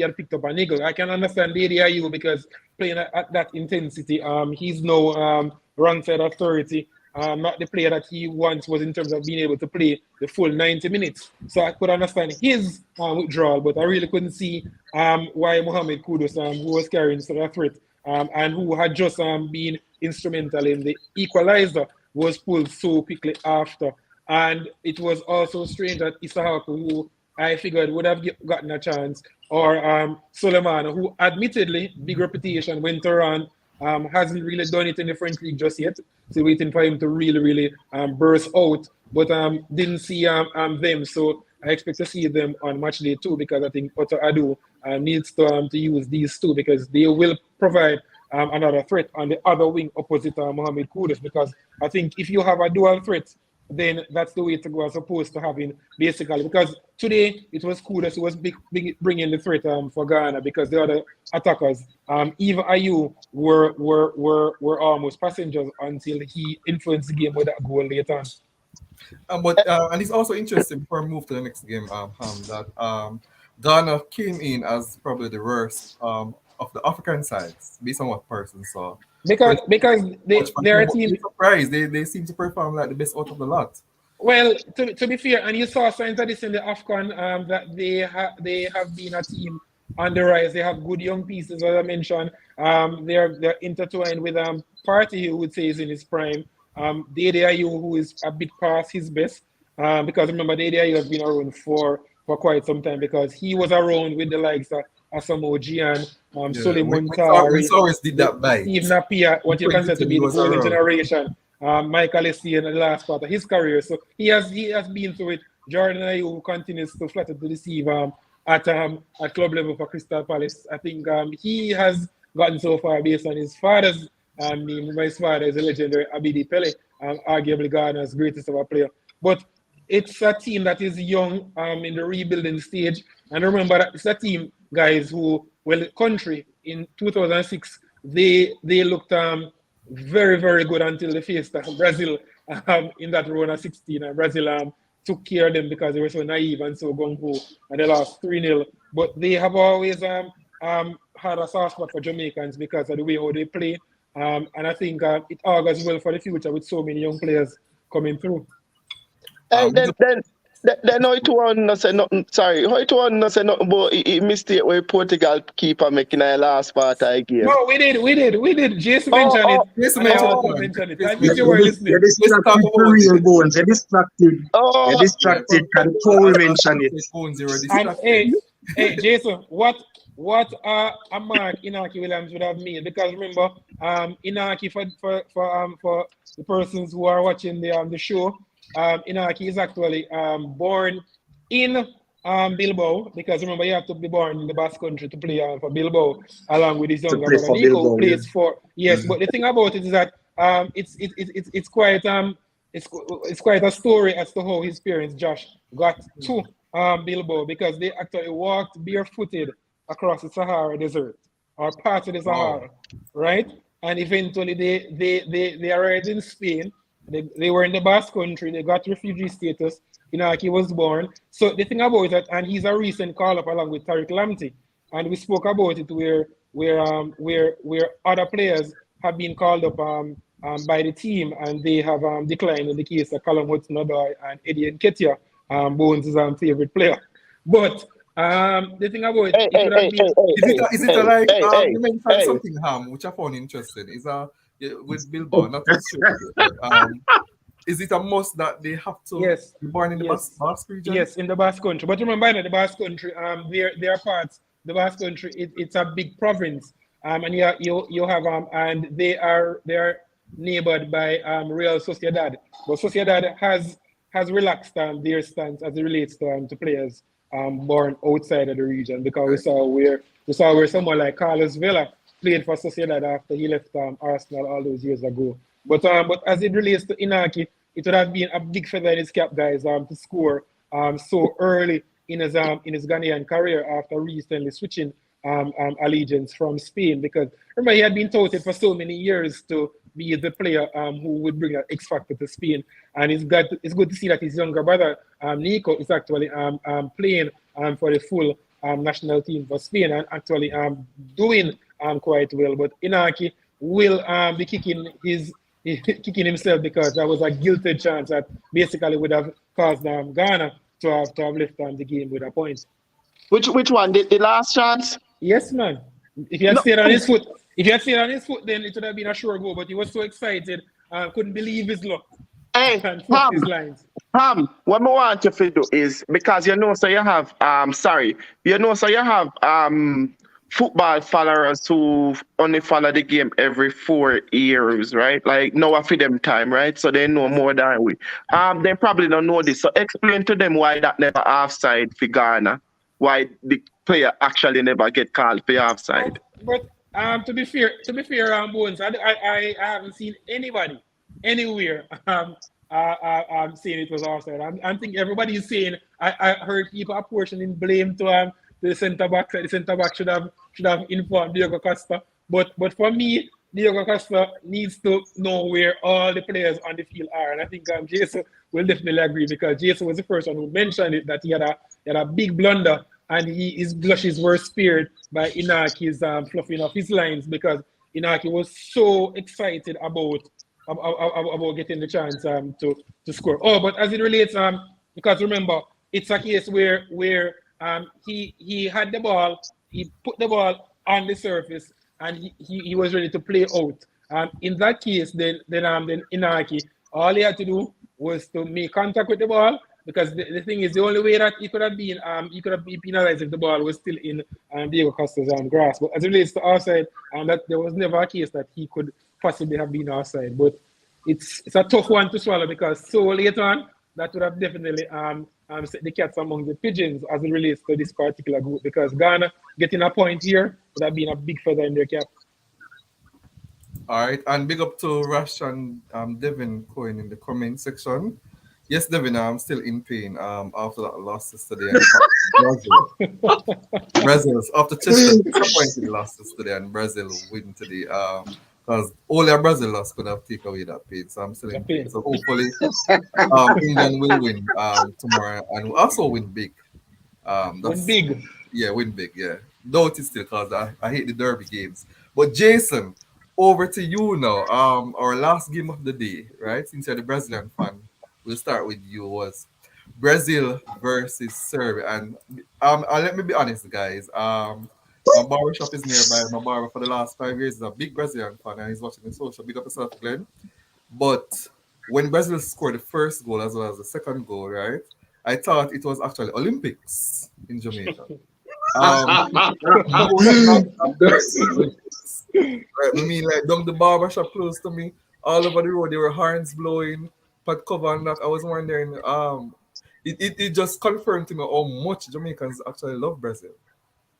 had picked up a niggle. I can understand the ADIU because playing at that intensity, he's no wrong side of 30. Not the player that he once was in terms of being able to play the full 90 minutes. So I could understand his withdrawal, but I really couldn't see why Mohamed Kudus, who was carrying such a threat and who had just been instrumental in the equalizer, was pulled so quickly after. And it was also strange that Isahaku, who I figured would have gotten a chance, or Suleiman, who admittedly, big reputation, went around, hasn't really done it in the French league just yet. So waiting for him to really burst out, but didn't see them. So I expect to see them on match day 2 because I think Otto Adu needs to use these two because they will provide another threat on the other wing opposite Mohamed Kudus. Because I think if you have a dual threat, then that's the way to go as opposed to having basically, because today it was Kudus who was bringing the threat for Ghana because the other attackers, even Ayu, were almost passengers until he influenced the game with that goal later on. And it's also interesting before we move to the next game, that Ghana came in as probably the worst of the African sides, based on what person saw. Because they're a team. Surprised. They seem to perform like the best out of the lot. Well, to be fair, and you saw signs of this in the AFCON, that they have been a team on the rise. They have good young pieces, as I mentioned. They're intertwined with Party, who would say is in his prime. Ayu, who is a bit past his best, because remember Ayu has been around for quite some time because he was around with the likes of Asamoah Gyan, Suleiman Tari, we always did that by Steve Napier, what you consider to be the golden generation. Michael Essien in the last part of his career. So he has been through it. Jordan Ayew continues to flatter to deceive at club level for Crystal Palace. I think he has gotten so far based on his father's name. His father is a legendary Abidi Pele, arguably Ghana's greatest ever player. But it's a team that is young in the rebuilding stage. And remember that it's a team, guys, who, well, the country in 2006, they looked very good until they faced Brazil in that round of 16. And Brazil took care of them because they were so naive and so gung-ho, and they lost 3-0. But they have always had a soft spot for Jamaicans because of the way how they play. And I think it augurs well for the future with so many young players coming through. Hey, then how it one not say nothing. Sorry, how it one not say nothing about he mistake where Portugal keeper making a last part of the game. No, we did. Jason mentioned it. Jason mentioned it. I think you were You're listening. distracted for real, Bones. You're distracted. You're distracted. Can Paul mention it? And hey, Jason, what a mark Inaki Williams would have made, because remember, Inaki for the persons who are watching the show, Inaki is actually born in Bilbao, because remember you have to be born in the Basque Country to play for Bilbao, along with his younger brother Nico, who plays for But the thing about it is that it's quite a story as to how his parents Josh got to Bilbao, because they actually walked barefooted across the Sahara Desert, or part of the Sahara, right? And eventually they arrived in Spain. They were in the Basque Country. They got refugee status. Inaki was born. So the thing about that, and he's a recent call-up along with Tariq Lamptey, and we spoke about it where other players have been called up by the team, and they have declined in the case of Callum Hudson-Odoi and Eddie Nketiah, Bones' favorite player. But The thing about it, Hey, it hey, would have hey, been. hey, hey, hey, Is it a hey, like hey, hey, you mentioned hey. something which I found interesting. Is a yeah, with Bilbao, not with Sheffield, but is it a must that they have to Yes, be born in the yes, Basque region? yes, in the Basque Country. But remember, in the Basque Country, there are parts. The Basque Country, it's a big province, and you have and they are neighbored by Real Sociedad. But Sociedad has relaxed their stance as it relates to players born outside of the region because Right. we saw where someone like Carlos Vela played for Sociedad after he left Arsenal all those years ago. But as it relates to Inaki, it would have been a big feather in his cap, guys, to score so early in his Ghanaian career after recently switching allegiance from Spain. Because remember, he had been touted for so many years to be the player who would bring that X factor to Spain. And it's good to see that his younger brother Nico is actually playing for the full national team for Spain and actually doing quite well. But Inaki will be kicking himself because that was a guilty chance that basically would have caused Ghana to have left the game with a point. Which one? The last chance? Yes, man. If he had No. stayed on his foot, if he had stayed on his foot, then it would have been a sure goal. But he was so excited, couldn't believe his luck Hey, and fluffed Pam, his lines. Pam, what I want you to do is because you know, so you have sorry, you know, so you have football followers who only follow the game every 4 years, right? Like now for them time, right? So they know more than we. They probably don't know this. So explain to them why that never offside for Ghana. Why the player actually never get called for offside. But Bones, I haven't seen anybody anywhere saying it was offside. I'm thinking everybody is saying I heard people apportioning blame to the centre back. The centre back should have informed Diego Costa. But for me, Diego Costa needs to know where all the players on the field are, and I think Jason will definitely agree because Jason was the first one who mentioned it that he had a big blunder and his blushes were spared by Inaki's fluffing of his lines because Inaki was so excited about getting the chance to score. Oh, but as it relates because remember it's a case where he had the ball, he put the ball on the surface, and he was ready to play out. In that case, then Inaki, all he had to do was to make contact with the ball because the thing is the only way that he could have been penalized if the ball was still in Diego Costa's grasp. But as it relates to offside, that there was never a case that he could possibly have been offside. But it's a tough one to swallow because so late on that would have definitely set the cats among the pigeons as it relates to this particular group because Ghana getting a point here would have been a big feather in their cap. All right, and big up to Rash and Devin Cohen in the comment section. Yes, Devin, I'm still in pain after that loss yesterday and Brazil. Brazil's after Chester disappointing loss yesterday and Brazil win today. Because only a Brazil loss could have taken away that pain. So I'm still The in pain. pain. So hopefully England will win tomorrow and will also win big. Win That's big. yeah, win big, yeah. Though it is still because I hate the derby games. But Jason, over to you now. Our last game of the day, right? Since you're the Brazilian fan, we'll start with you was Brazil versus Serbia. And let me be honest, guys. My barber shop is nearby. My barber for the last 5 years is a big Brazilian fan and he's watching the social. Big up yourself, Glenn. But when Brazil scored the first goal as well as the second goal, right? I thought it was actually Olympics in Jamaica. Most Olympics. Right, I mean, like down the barber shop close to me, all over the road, there were horns blowing, pot cover and that. I was wondering, it just confirmed to me how much Jamaicans actually love Brazil,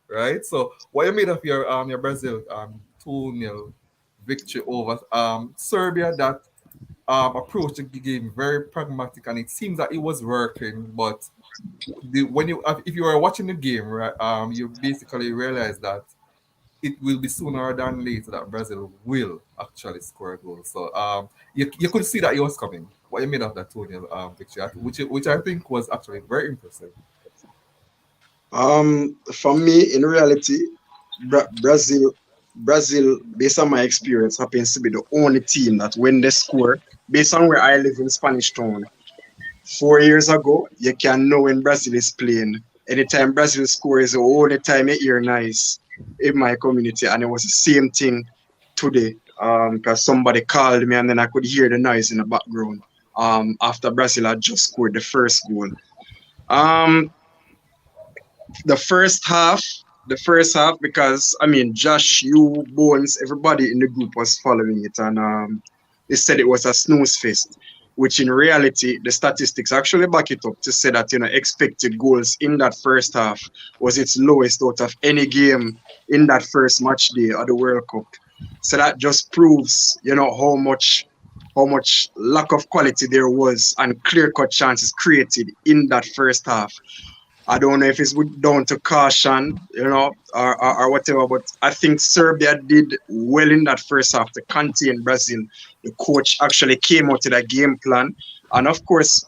right? So, what you made of your Brazil 2-0 victory over Serbia that approached the game very pragmatic and it seems that it was working, but when you if you were watching the game, right, you basically realize that it will be sooner than later that Brazil will actually score a goal. So you could see that it was coming. What you made of that 2-0 victory, which I think was actually very impressive. For me, in reality, Brazil, based on my experience, happens to be the only team that when they score, based on where I live in Spanish Town, 4 years ago, you can know when Brazil is playing. Anytime Brazil score is the only time I hear nice in my community, and it was the same thing today. Because somebody called me and then I could hear the noise in the background. After Brazil had just scored the first goal. Um, the first half, because I mean, Josh, you, Bones, everybody in the group was following it, and they said it was a snooze fest, which in reality, the statistics actually back it up to say that expected goals in that first half was its lowest out of any game in that first match day of the World Cup. So that just proves, how much lack of quality there was and clear cut chances created in that first half. I don't know if it's down to caution, or whatever, but I think Serbia did well in that first half to contain Brazil. The coach actually came out with a game plan. And of course,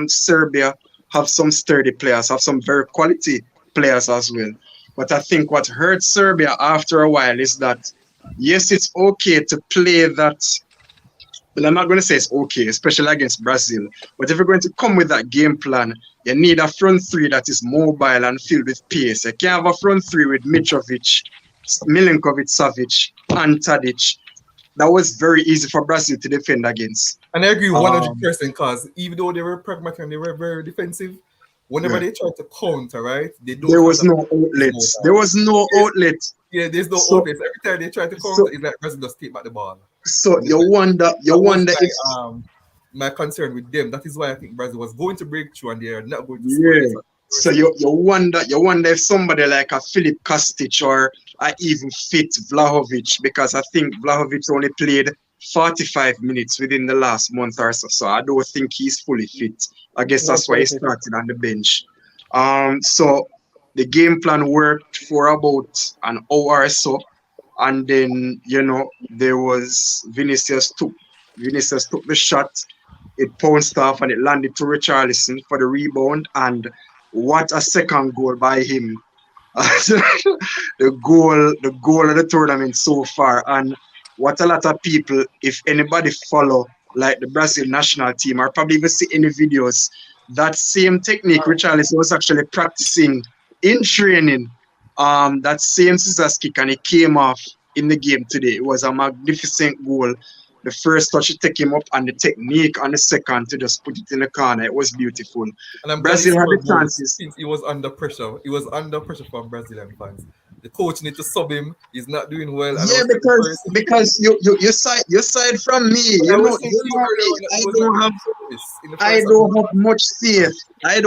Serbia have some sturdy players, have some very quality players as well. But I think what hurt Serbia after a while is that, yes, it's okay to play that. Well, I'm not going to say it's okay, especially against Brazil. But if you're going to come with that game plan, you need a front three that is mobile and filled with pace. You can't have a front three with Mitrovic, Milinkovic, Savic, and Tadic. That was very easy for Brazil to defend against. And I agree Um, 100% because even though they were pragmatic and they were very defensive, whenever yeah. they try to counter, right, they don't There have was that no outlets. There was no There's, outlet. yeah, there's no So, outlets. Every time they try to so, counter, it's like Brazil just take back the ball. so And it's you like, wonder, you that was wonder if, my concern with them. That is why I think Brazil was going to break through and they are not going to score yeah. this. So you wonder if somebody like a Philip Kostic or I even fit Vlahovic, because I think Vlahovic only played 45 minutes within the last month or so. So I don't think he's fully fit. I guess Not that's why he quite. started on the bench. So the game plan worked for about an hour or so, and then there was Vinicius took the shot, it bounced off and it landed to Richarlison for the rebound. And what a second goal by him. the goal of the tournament so far. And what a lot of people, if anybody follow like the Brazil national team or probably even see any videos, that same technique Richarlison was actually practicing in training. That same scissors kick, and it came off in the game today. It was a magnificent goal. The first touch to take him up and the technique on the second to just put it in the corner. It was beautiful. And I'm glad he Brazil had the scored goals chances. since he was under pressure. He was under pressure from Brazilian fans. The coach need to sub him. He's not doing well. And I Yeah, was saying because first, because you side from me. I You was know saying you to you know earlier me. on that he was not getting service in the I first half. don't have much faith. I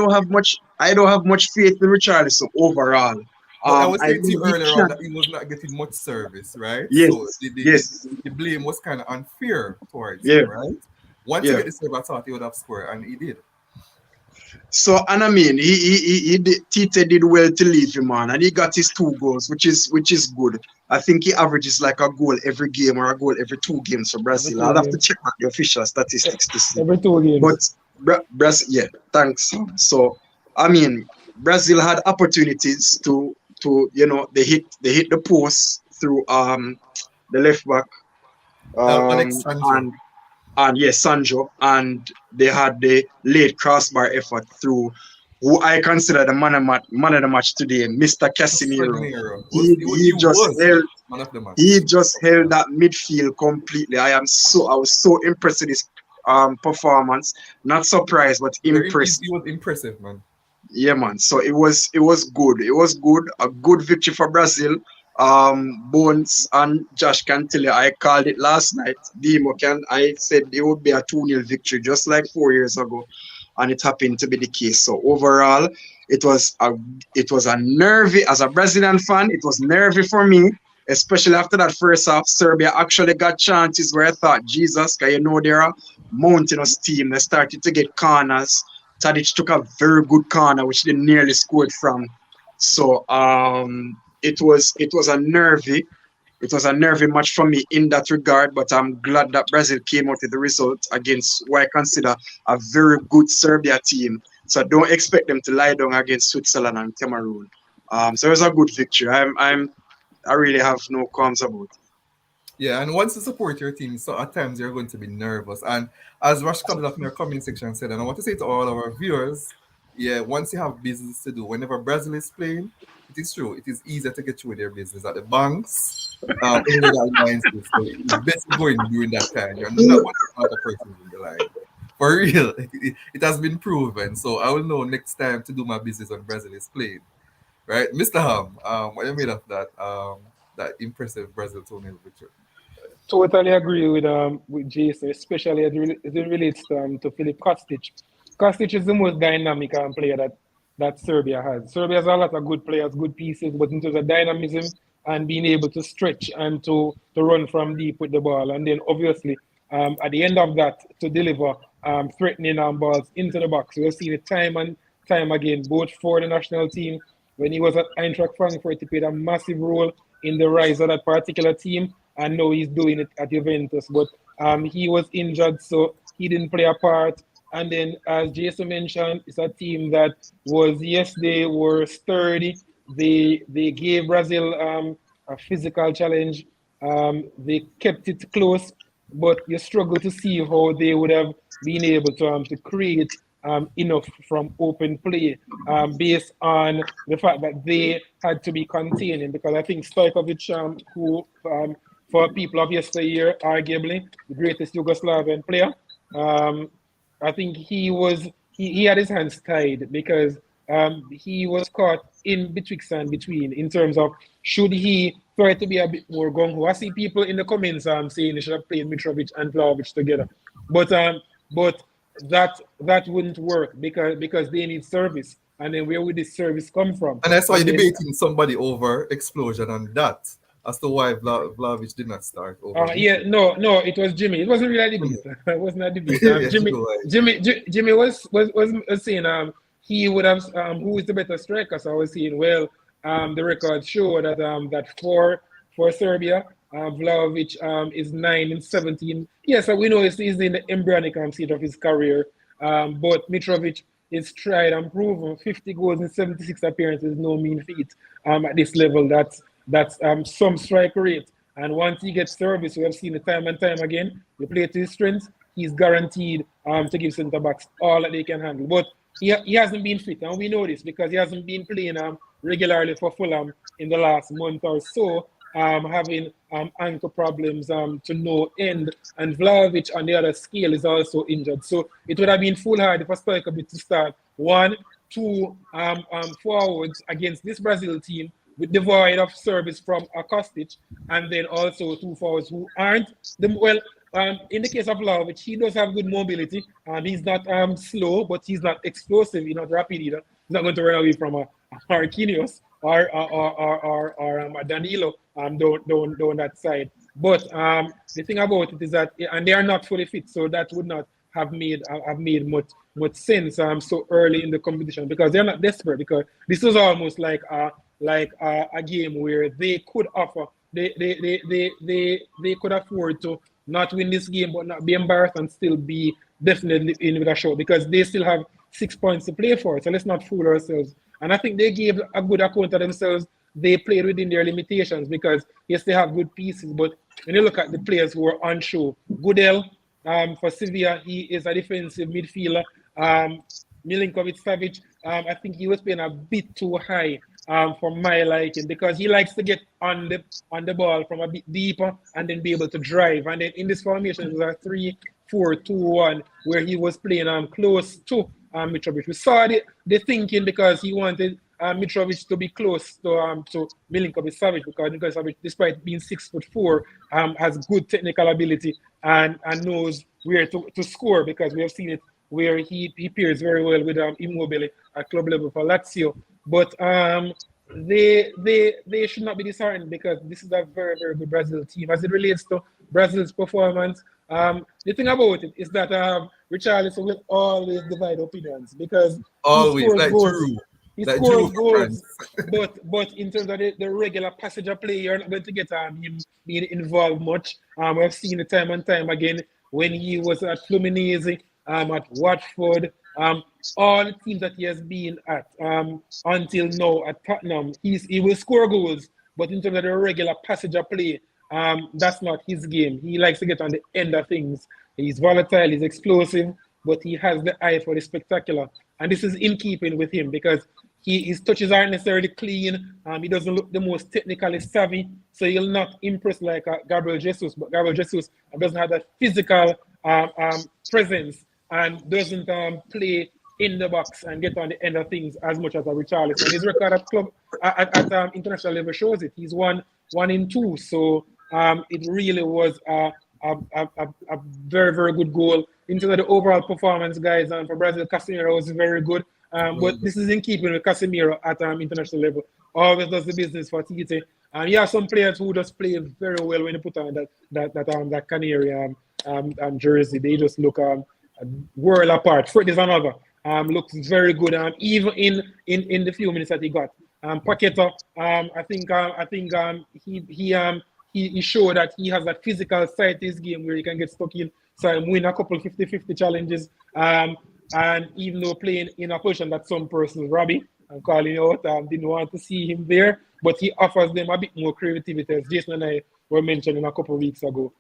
don't have much faith in Richarlison overall. But I was I saying to think you he earlier on can. that he was not getting much service, right? So Yes, yes, the blame was kind of unfair towards yeah, him, right? Once he yeah. get the serve, I thought he would have scored, and he did. So, and I mean, Tite did well to leave him on, and he got his 2 goals, which is good. I think he averages like a goal every game or a goal every 2 games for Every Brazil. two I'll have to games. check out the official statistics to see. Every 2 games. But Brazil, yeah, thanks. So I mean, Brazil had opportunities to they hit the post through the left back Alex Sancho. and yes, Sancho, and they had the late crossbar effort through who I consider the man of the match today, Mr. Casemiro. Casemiro. He He just was held man of the he match. just held that midfield completely. I was so impressed with his performance. Not surprised, but impressed. He was impressive, man. Yeah, man. So it was good. It was good. A good victory for Brazil. Bones and Josh can tell you I called it last night. Demo can I said it would be a 2-0 victory just like 4 years ago, and it happened to be the case. So overall, it was a nervy as a Brazilian fan. It was nervy for me, especially after that first half. Serbia actually got chances where I thought, Jesus, because they're a mountainous team. They started to get corners. Tadic took a very good corner, which they nearly scored from. So it was a nervy match for me in that regard, but I'm glad that Brazil came out with the result against what I consider a very good Serbia team. So I don't expect them to lie down against Switzerland and Cameroon. So it was a good victory. I really have no qualms about it. Yeah, and once you support your team, so at times you're going to be nervous. And as Rush comes up in our comment section said, and I want to say to all our viewers, Yeah, once you have business to do, whenever Brazil is playing, it is true. It is easier to get through their business at the banks, any other alliances. So it's best going during that time. You're not one of the other persons in the line. For real, it has been proven. So I will know next time to do my business when Brazil is playing. Right, Mr. Ham, what you made of that impressive Brazil 2-0 victory? Totally agree with Jason, especially as it relates to Philip Kostic. Kostic is the most dynamic player that Serbia has. Serbia has a lot of good players, good pieces, but in terms of dynamism and being able to stretch and to run from deep with the ball, and then obviously at the end of that to deliver threatening balls into the box. We've seen it time and time again, both for the national team. When he was at Eintracht Frankfurt, he played a massive role in the rise of that particular team, and now he's doing it at Juventus. But he was injured, so he didn't play a part. And then, as Jason mentioned, it's a team that was, yes, they were sturdy. They gave Brazil a physical challenge. They kept it close, but you struggle to see how they would have been able to create enough from open play based on the fact that they had to be containing. Because I think Stojkovic, who for people of yesteryear, arguably the greatest Yugoslavian player, um, I think he had his hands tied because he was caught in betwixt and between in terms of should he try to be a bit more gung ho. I see people in the comments saying they should have played Mitrovic and Vlahovic together, but that wouldn't work because they need service, and then where would this service come from? And I saw you And then debating somebody over explosion and that as to why Vlahovic did not start over Yeah, Mitrovic. no, it was Jimmy. It wasn't really a debate. It wasn't a debate. Yeah, you know why. Jimmy was saying he would have who is the better striker. So I was saying well the records show that that for Serbia Vlahovic is 9 and 17. Yes, so we know he's in the embryonic state of his career. But Mitrovic is tried and proven. 50 goals in 76 appearances is no mean feat at this level. That's some strike rate. And once he gets service, we have seen it time and time again. You play to his strengths, he's guaranteed to give centre backs all that they can handle. But he hasn't been fit, and we know this because he hasn't been playing regularly for Fulham in the last month or so, having ankle problems to no end. And Vlahovic on the other scale is also injured. So it would have been foolhardy for Stojkovic to start one, two forwards against this Brazil team with devoid of service from Kostic, and then also two forwards who aren't in the case of Vlahovic, he does have good mobility. He's not slow, but he's not explosive. He's not rapid either. He's not going to run away from a Marquinhos or a Danilo down that side. But the thing about it is that, and they are not fully fit, so that would not have made much sense so early in the competition because they're not desperate. Because this was almost like a game where they could offer they could afford to not win this game but not be embarrassed and still be definitely in with a show because they still have 6 points to play for. So let's not fool ourselves. And I think they gave a good account of themselves. They played within their limitations because yes, they have good pieces, but when you look at the players who are on show, Goodell for Sevilla, he is a defensive midfielder. Milinkovic Savic, I think he was playing a bit too high for my liking because he likes to get on the ball from a bit deeper and then be able to drive. And then in this formation, it was a 3-4-2-1 where he was playing close to Mitrovic. We saw the thinking because he wanted Mitrovic to be close to Milinkovic Savic because Savic, despite being 6'4", has good technical ability and knows where to score because we have seen it where he pairs very well with Immobile at club level for Lazio. But they should not be disheartened because this is a very, very good Brazil team. As it relates to Brazil's performance, the thing about it is that Richarlison will always divide opinions because he Always scores like goals. Drew. He Like Drew scores for goals, France. but in terms of the regular passenger play, you're not going to get him being involved much. We've seen it time and time again when he was at Fluminense, at Watford, all the teams that he has been at until now at Tottenham, he will score goals, but in terms of the regular passenger play, that's not his game. He likes to get on the end of things. He's volatile, he's explosive, but he has the eye for the spectacular. and this is in keeping with him because his touches aren't necessarily clean. He doesn't look the most technically savvy, so he'll not impress like Gabriel Jesus. But Gabriel Jesus doesn't have that physical presence and doesn't play in the box and get on the end of things as much as a Richarlison. His record at club at international level shows it. He's one in two, so it really was a very, very good goal. Into the overall performance, guys, for Brazil, Casemiro was very good. But this is in keeping with Casemiro at international level. Always does the business for Tite. And you have some players who just play very well when you put on that Canary jersey. They just look world apart. Fred is another. Looks very good. Even in the few minutes that he got. Paqueta, I think he showed that he has that physical side to his game where he can get stuck in. So win a couple 50-50 challenges. And even though playing in a position that some persons, Robbie, I'm calling out, didn't want to see him there, but he offers them a bit more creativity, as Jason and I were mentioning a couple of weeks ago.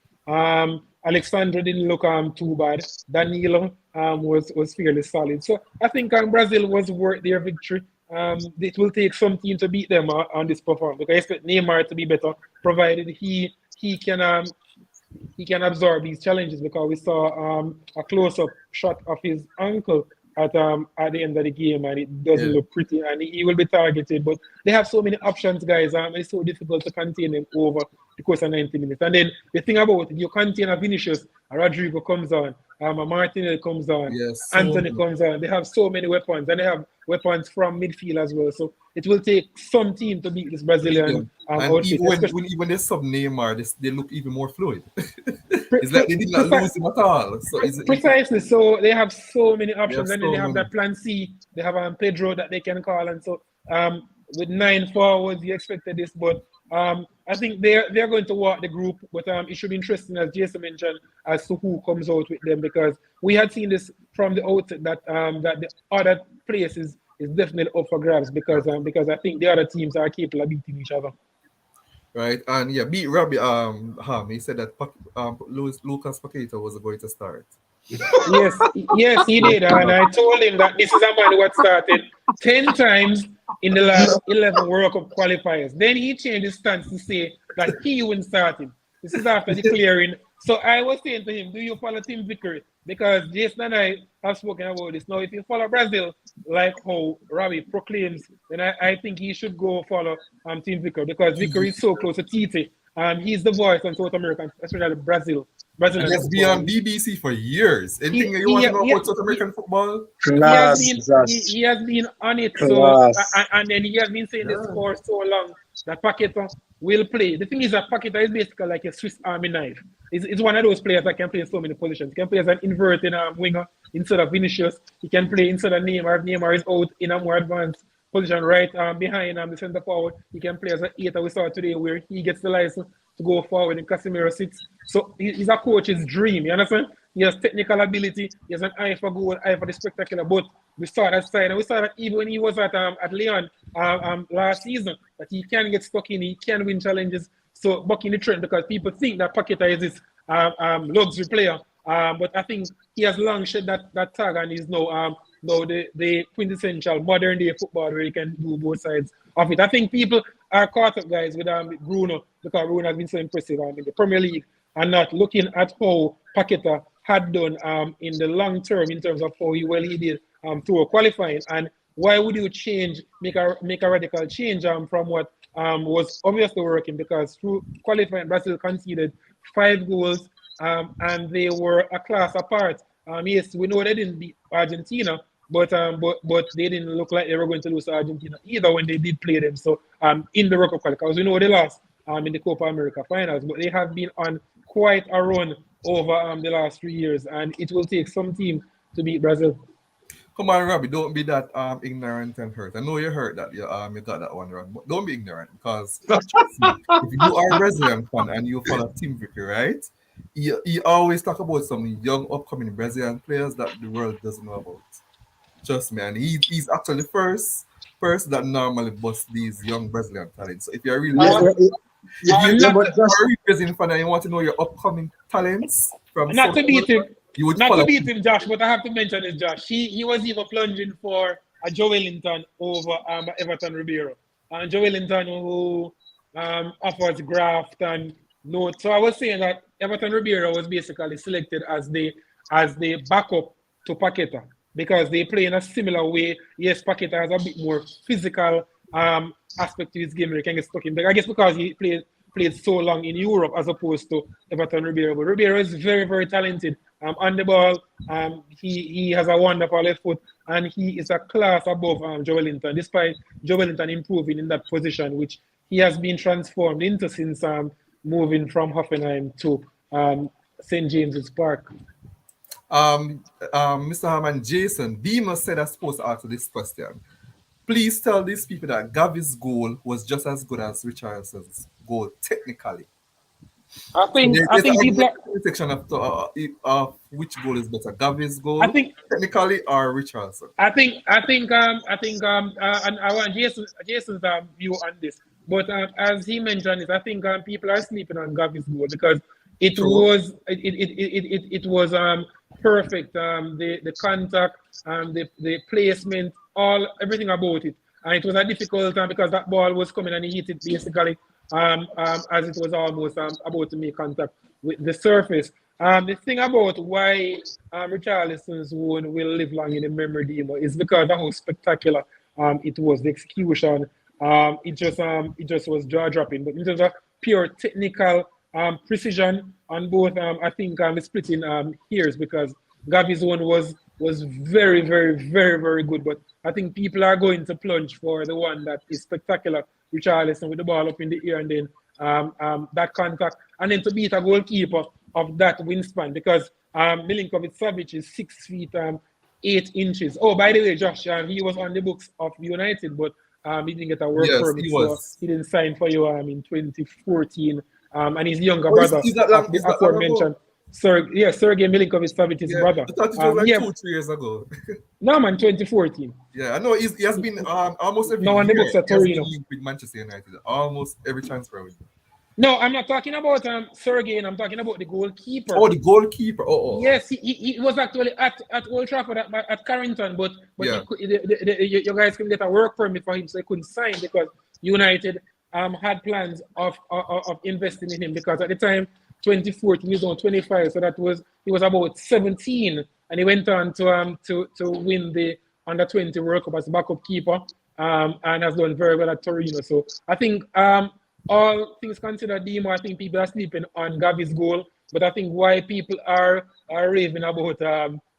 Alexandra didn't look too bad. Danilo was fairly solid. So I think Brazil was worth their victory. It will take some team to beat them on this performance because I expect Neymar to be better, provided he can absorb these challenges because we saw a close-up shot of his ankle at the end of the game and it doesn't look pretty and he will be targeted. But they have so many options, guys. It's so difficult to contain them over the course of 90 minutes. And then the thing about it, you contain a Vinicius, a Rodrigo comes on, a Martinelli comes on, Anthony comes on. They have so many weapons and they have weapons from midfield as well. So it will take some team to beat this Brazilian outfit. Even they sub Neymar, they look even more fluid. It's like they did not lose him at all. So precisely. So they have so many options, and then they have that plan C. They have Pedro that they can call, and so with 9 forwards, you expected this, but I think they're going to walk the group. But it should be interesting, as Jason mentioned, as to who comes out with them because we had seen this from the outset that the other place is definitely up for grabs because I think the other teams are capable of beating each other. Right, and beat Robbie he said that Lucas Paqueta was going to start. Yes, he did. And I told him that this is a man who had started 10 times in the last 11 World Cup qualifiers. Then he changed his stance to say that he wouldn't start him. This is after declaring. So I was saying to him, do you follow Team Vickery? Because Jason and I have spoken about this. Now, if you follow Brazil, like how Robbie proclaims, then I think he should go follow Team Vickery because Vickery is so close to Tite. He's the voice on South America, especially Brazil. And has been on BBC for years. Anything you want to know about South American football? He has been on it. So, and then he has been saying this for so long that Paqueta will play. The thing is that Paqueta is basically like a Swiss Army knife. It's one of those players that can play in so many positions. He can play as an inverted winger instead of Vinicius. He can play instead of Neymar. If Neymar is out in a more advanced position right behind the centre forward. He can play as an 8 we saw today where he gets the license to go forward and Casemiro sits. So he's a coach's dream, you understand? He has technical ability, he has an eye for goal, eye for the spectacular, but we saw that side, and we saw that even when he was at Lyon last season, that he can get stuck in, he can win challenges. So bucking the trend because people think that Paqueta is this luxury player, but I think he has long shed that tag and he's now the quintessential modern day football where he can do both sides of it. I think people are caught up, guys, with Bruno because Bruno has been so impressive in the Premier League and not looking at how Paqueta had done in the long term in terms of how he did through qualifying. And why would you make a radical change from what was obviously working? Because through qualifying, Brazil conceded 5 goals and they were a class apart. Yes, we know they didn't beat Argentina, but they didn't look like they were going to lose to Argentina either when they did play them. So in the World Cup qualifiers, because we know they lost in the Copa America finals, but they have been on quite a run over the last 3 years, and it will take some team to beat Brazil. Come on, Robbie, don't be that ignorant and hurt. I know you heard that you got that one wrong, but don't be ignorant because trust me, if you are a Brazilian fan and you follow Team Vickery, right? He always talk about some young upcoming Brazilian players that the world doesn't know about. Trust me, and he's actually the first person that normally busts these young Brazilian talents. So if you're really Brazilian fan and you want to know your upcoming talents from not to beat him, You would Not to follow. beat him, Josh, but I have to mention this, Josh. He was even plunging for a Joe Wellington over Everton Ribeiro. And Joe Wellington who offers graft and note. So I was saying that Everton Ribeiro was basically selected as the backup to Paqueta because they play in a similar way. Yes, Paqueta has a bit more physical aspect to his game where he can get stuck in. But I guess because he played so long in Europe as opposed to Everton Ribeiro. But Ribeiro is very, very talented on the ball. He has a wonderful left foot and he is a class above Joe Wellington, despite Joe Wellington improving in that position, which he has been transformed into since moving from Hoffenheim to St. James's Park. Mr. Harman, Jason, Beamer said I'm supposed to answer this question. Please tell these people that Gavi's goal was just as good as Richardson's goal, technically. I So think there's an people. section of which goal is better, Gavi's I goal, think technically, or Richardson. and I want Jason's view on this. But as he mentioned it, I think people are sleeping on Gavi's goal because True. it was perfect. The contact, the placement, everything about it, and it was a difficult time because that ball was coming and he hit it basically as it was almost about to make contact with the surface. The thing about why Richarlison's wound will live long in the memory, Demo, is because of how spectacular it was. The execution, it just was jaw dropping. But in terms of pure technical precision on both, I think it's splitting hairs because Gavi's one was very, very, very, very good. But I think people are going to plunge for the one that is spectacular. Richarlison with the ball up in the air and then that contact, and then to beat a goalkeeper of that wingspan because Milinkovic Savic is 6 feet 8 inches. Oh, by the way, Josh, he was on the books of United, but he didn't get a work Yes, permit, he so was. he didn't sign for you in 2014. And his younger Oh, brother is that of long? the Is that long ago? aforementioned Sergei Milinkovic Savic's Yeah, brother. I thought it was like Yeah, 2, 3 years ago. no man, 2014. Yeah, I know he has been almost every Now on the year. books at He has been Torino. linked with Manchester United. Almost every transfer window. No, I'm not talking about Sergei, and I'm talking about the goalkeeper. Oh, the goalkeeper. Oh. Yes, he was actually at Old Trafford at Carrington, but Yeah. you guys couldn't get a work permit for him, so he couldn't sign because United had plans of investing in him because at the time 2014 he was on 25, so he was about 17, and he went on to win the under 20 World Cup as backup keeper and has done very well at Torino. So I think all things considered, Demo, I think people are sleeping on Gavi's goal. But I think why people are raving about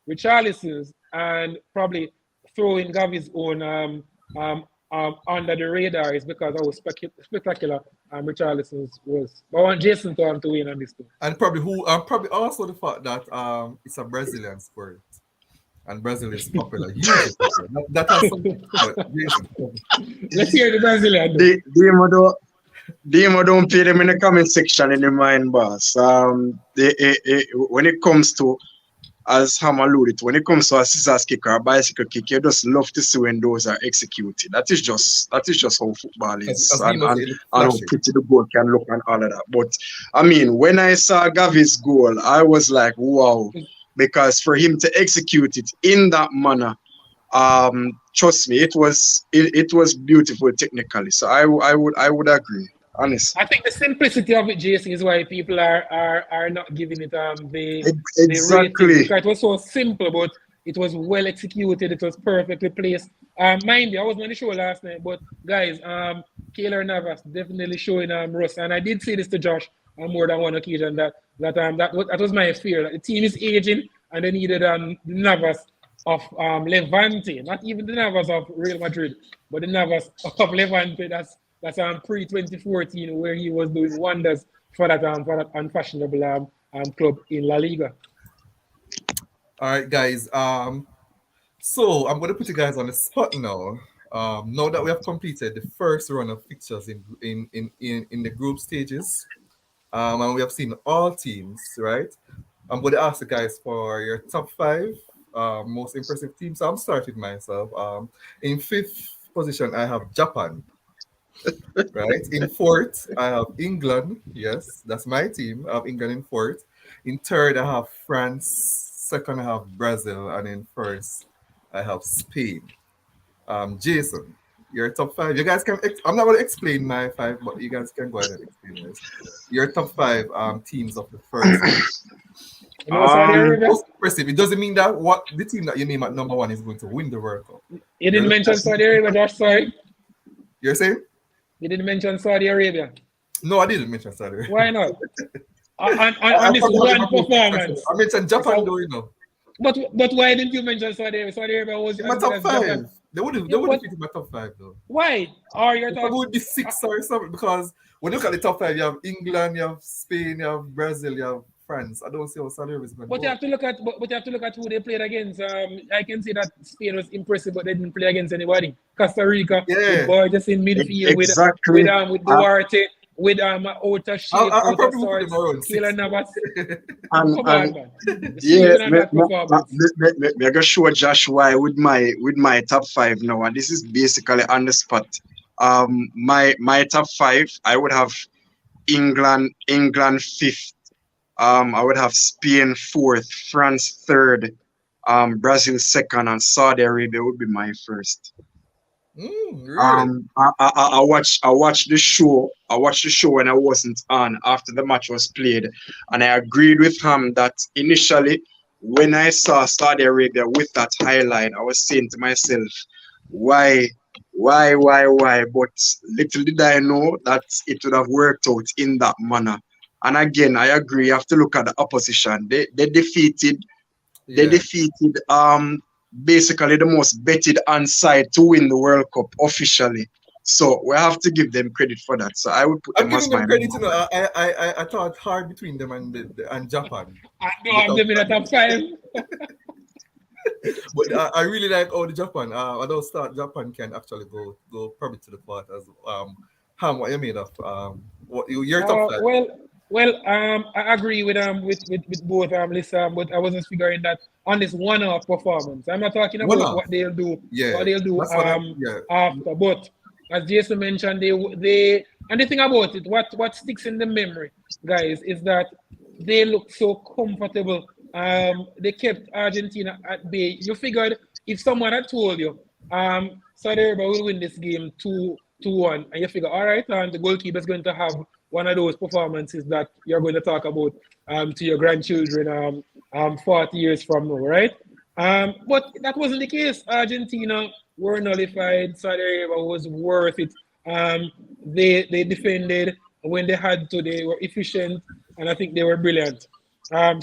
Richarlison's and probably throwing Gavi's own under the radar is because I was spectacular Richarlison's was. But I want Jason to win on this too. And probably also the fact that it's a Brazilian sport. And Brazil is popular, hugely popular. That has something. But Jason. Let's hear the Brazilian. Demo don't pay them in the comment section in the mind, boss. When it comes to, as Ham alluded to, when it comes to a scissors kick or a bicycle kick, you just love to see when those are executed. That is just how football is, As and Demo said, how flashing. pretty the goal can look and all of that. But I mean, when I saw Gavi's goal, I was like, wow, because for him to execute it in that manner, trust me, it was beautiful technically. So I would agree. Honestly. I think the simplicity of it, Jason, is why people are not giving it the Exactly. rating because it was so simple, but it was well executed. It was perfectly placed. Mind you, I wasn't on the show last night, but guys, Keylor Navas definitely showing Russ, and I did say this to Josh on more than one occasion that was my fear that the team is aging and they needed the Navas of Levante, not even the Navas of Real Madrid, but the Navas of Levante. That's pre-2014 where he was doing wonders for that unfashionable club in La Liga. All right, guys. So I'm going to put you guys on the spot now. Now that we have completed the first run of fixtures in the group stages, and we have seen all teams, right? I'm going to ask the guys for your top 5 most impressive teams. So I'm starting myself. In 5th position, I have Japan. Right. In 4th, I have England. Yes, that's my team. I have England in 4th. In 3rd, I have France. second I have Brazil, and in first I have Spain. Jason, your top five. You guys can. I'm not going to explain my five, but you guys can go ahead and explain yours. Your top five teams of the first round. You know Saudi Arabia? Most impressive. It doesn't mean that what the team that you name at number one is going to win the World Cup. You didn't mention Saudi Arabia, Josh, sorry. You're saying? You didn't mention Saudi Arabia. No, I didn't mention Saudi Arabia. Why not? On this one performance. I mentioned Japan, though, you know. But why didn't you mention Saudi Arabia? Saudi Arabia was in my top five. They would have fit in my top five, though. Why? Or your top? It would be six or something, because when you look at the top five, you have England, you have Spain, you have Brazil, you have France. I don't see how Saudi Arabia is going to But you have to look at who they played against. I can see that Spain was impressive, but they didn't play against anybody. Costa Rica, with Borges in midfield, exactly. with Duarte, with Outer Sheikh, I'll probably put them around Keelan Navas. And we're gonna show Josh why with my top five now, and this is basically on the spot. My top five, I would have England fifth. I would have Spain fourth, France third, Brazil second, and Saudi Arabia would be my first. Really? I watched the show. I watched the show when I wasn't on after the match was played, and I agreed with him that initially, when I saw Saudi Arabia with that highlight, I was saying to myself, why? But little did I know that it would have worked out in that manner. And again, I agree. You have to look at the opposition. They defeated basically the most betted on side to win the World Cup officially. So we have to give them credit for that. So I would put them as my credit. I thought hard between them and Japan. I'm them in the top five. But I really like all the Japan. I don't start Japan can actually go probably to the quarters. Ham, what you made of? What your top five? I agree with both Lisa, but I wasn't figuring that on this one-off performance. I'm not talking about what they'll do. Yeah. What they'll do after. But as Jason mentioned, they and the thing about it, what sticks in the memory, guys, is that they look so comfortable. They kept Argentina at bay. You figured if someone had told you, Saudi Arabia will win this game 2-1, and you figure, all right, and the goalkeeper is going to have one of those performances that you're going to talk about to your grandchildren 40 years from now, right? But that wasn't the case. Argentina were nullified. Saudi Arabia was worth it. They defended when they had to. They were efficient, and I think they were brilliant.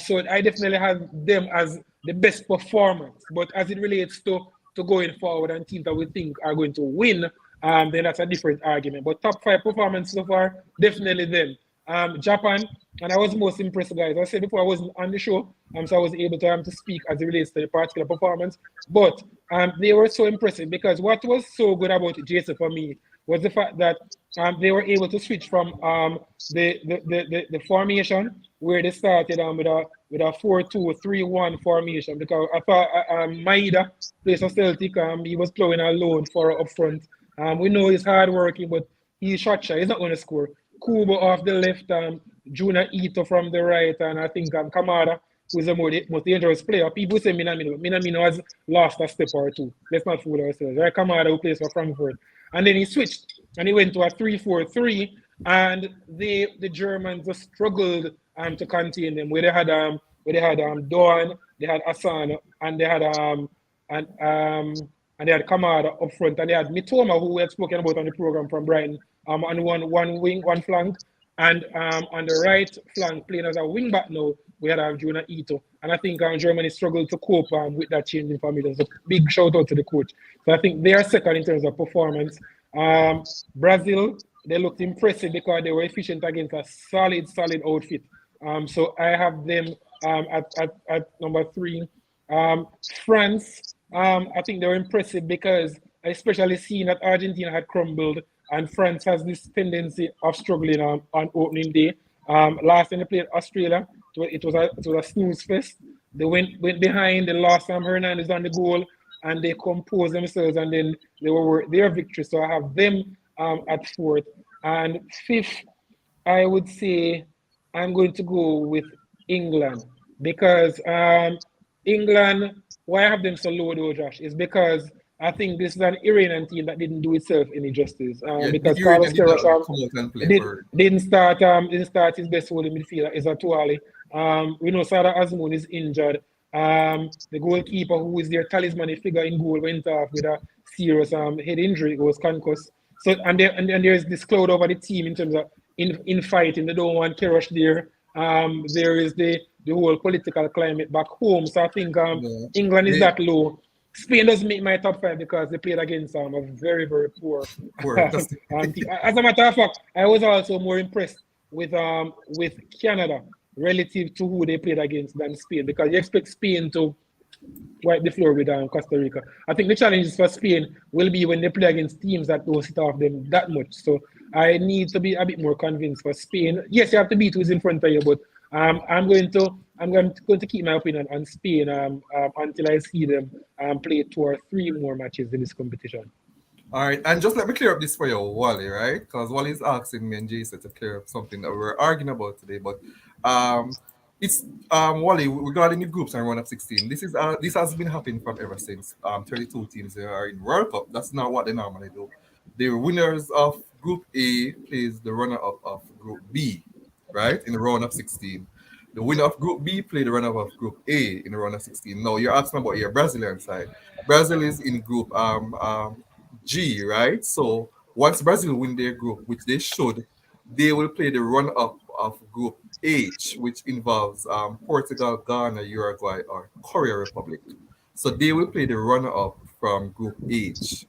So I definitely have them as the best performance. But as it relates to going forward and teams that we think are going to win, then that's a different argument. But top five performance so far, definitely them. Japan, and I was most impressed, guys. I said before I wasn't on the show, so I was able to speak as it relates to the particular performance. But they were so impressive because what was so good about Jason for me was the fact that they were able to switch from the formation where they started with a 4-2-3-1 formation, because I thought Maida plays for Celtic. He was playing alone for up front. We know he's hardworking, but he's shot shy. He's not going to score. Kubo off the left, Juna Ito from the right, and I think Kamada, who is the most dangerous player. People say Minamino. Minamino has lost a step or two. Let's not fool ourselves. Right? Kamada, who plays for Frankfurt. And then he switched, and he went to a 3-4-3, and the Germans just struggled to contain them. Where they had Doan, they had Asano, and they had and they had Kamada up front, and they had Mitoma, who we had spoken about on the program from Brighton, on one wing, one flank, and on the right flank, playing as a wing back now, we had Juna Ito. And I think Germany struggled to cope with that change in formation. So big shout out to the coach. So I think they are second in terms of performance. Brazil, they looked impressive because they were efficient against a solid outfit. So I have them at number 3. France, I think they were impressive because I especially seen that Argentina had crumbled and France has this tendency of struggling on opening day. Last time they played Australia, it was a snooze fest. They went behind, they lost Hernandez on the goal, and they composed themselves, and then they were their victory. So I have them at 4th. And 5th, I would say I'm going to go with England because England, why I have them so low though, Josh, is because I think this is an Iranian team that didn't do itself any justice. Yeah, the Because Carlos Iranian did Queiroz not come out and play for. didn't start his best holding midfielder is Atuali. We know Sada Azmoun is injured. The goalkeeper, who is their talismanic figure in goal, went off with a serious head injury. It was concussed. So and there's this cloud over the team in terms of in fighting. They don't want Queiroz there. There is the whole political climate back home. So I think Yeah, England is they that low. Spain doesn't make my top five because they played against a very, very poor were. That's team. As a matter of fact, I was also more impressed with Canada relative to who they played against than Spain, because you expect Spain to wipe the floor with Costa Rica. I think the challenges for Spain will be when they play against teams that don't sit off them that much. So I need to be a bit more convinced for Spain. Yes, you have to beat who's in front of you, but I'm going to keep my opinion on Spain until I see them play 2 or 3 more matches in this competition. All right, and just let me clear up this for you, Wally, right? Because Wally's asking me and Jason to clear up something that we were arguing about today. But um, it's Wally, regarding the groups and run of 16. This has been happening from ever since 32 teams are in World Cup. That's not what they normally do. The winners of Group A plays the runner up of Group B, right? In the round of 16. The winner of Group B play the runner of Group A in the round of 16. Now you're asking about your Brazilian side. Brazil is in Group G, right? So once Brazil win their group, which they should, they will play the run-up of Group H, which involves Portugal, Ghana, Uruguay, or Korea Republic. So they will play the runner-up from Group H,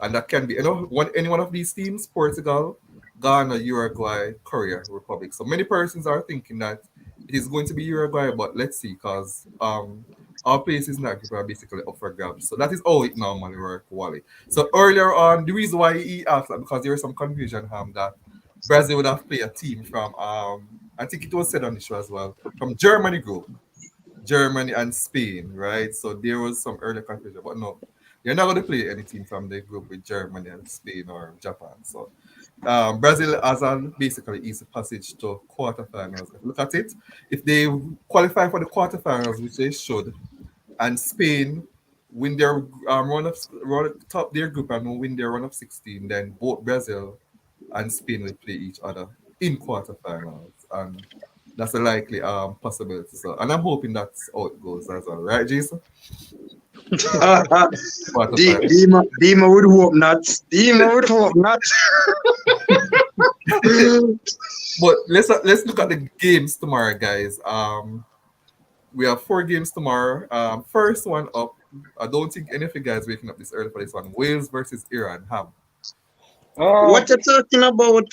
and that can be any one of these teams: Portugal, Ghana, Uruguay, Korea Republic. So many persons are thinking that it is going to be Uruguay, but let's see, because our places in that group are basically up for grabs. So that is how it normally works, Wally. So earlier on, the reason why he asked that, because there was some confusion that Brazil would have played a team from I think it was said on the show as well, from Germany group, Germany and Spain, right? So there was some earlier confusion, but no, you're not going to play any team from the group with Germany and Spain or Japan. So Brazil has a basically easy passage to quarterfinals. If you look at it, if they qualify for the quarterfinals, which they should, and Spain win their run top their group and win their run of 16, then both Brazil and Spain will play each other in quarterfinals, and that's a likely possibility. So, and I'm hoping that's how it goes as well, right, Jason? Quarterfinals. Dima would hope not. Dima would hope not. But let's look at the games tomorrow, guys. We have 4 games tomorrow. First one up. I don't think any of you guys waking up this early for this one. Wales versus Iran. Ham. Uh, What you talking about?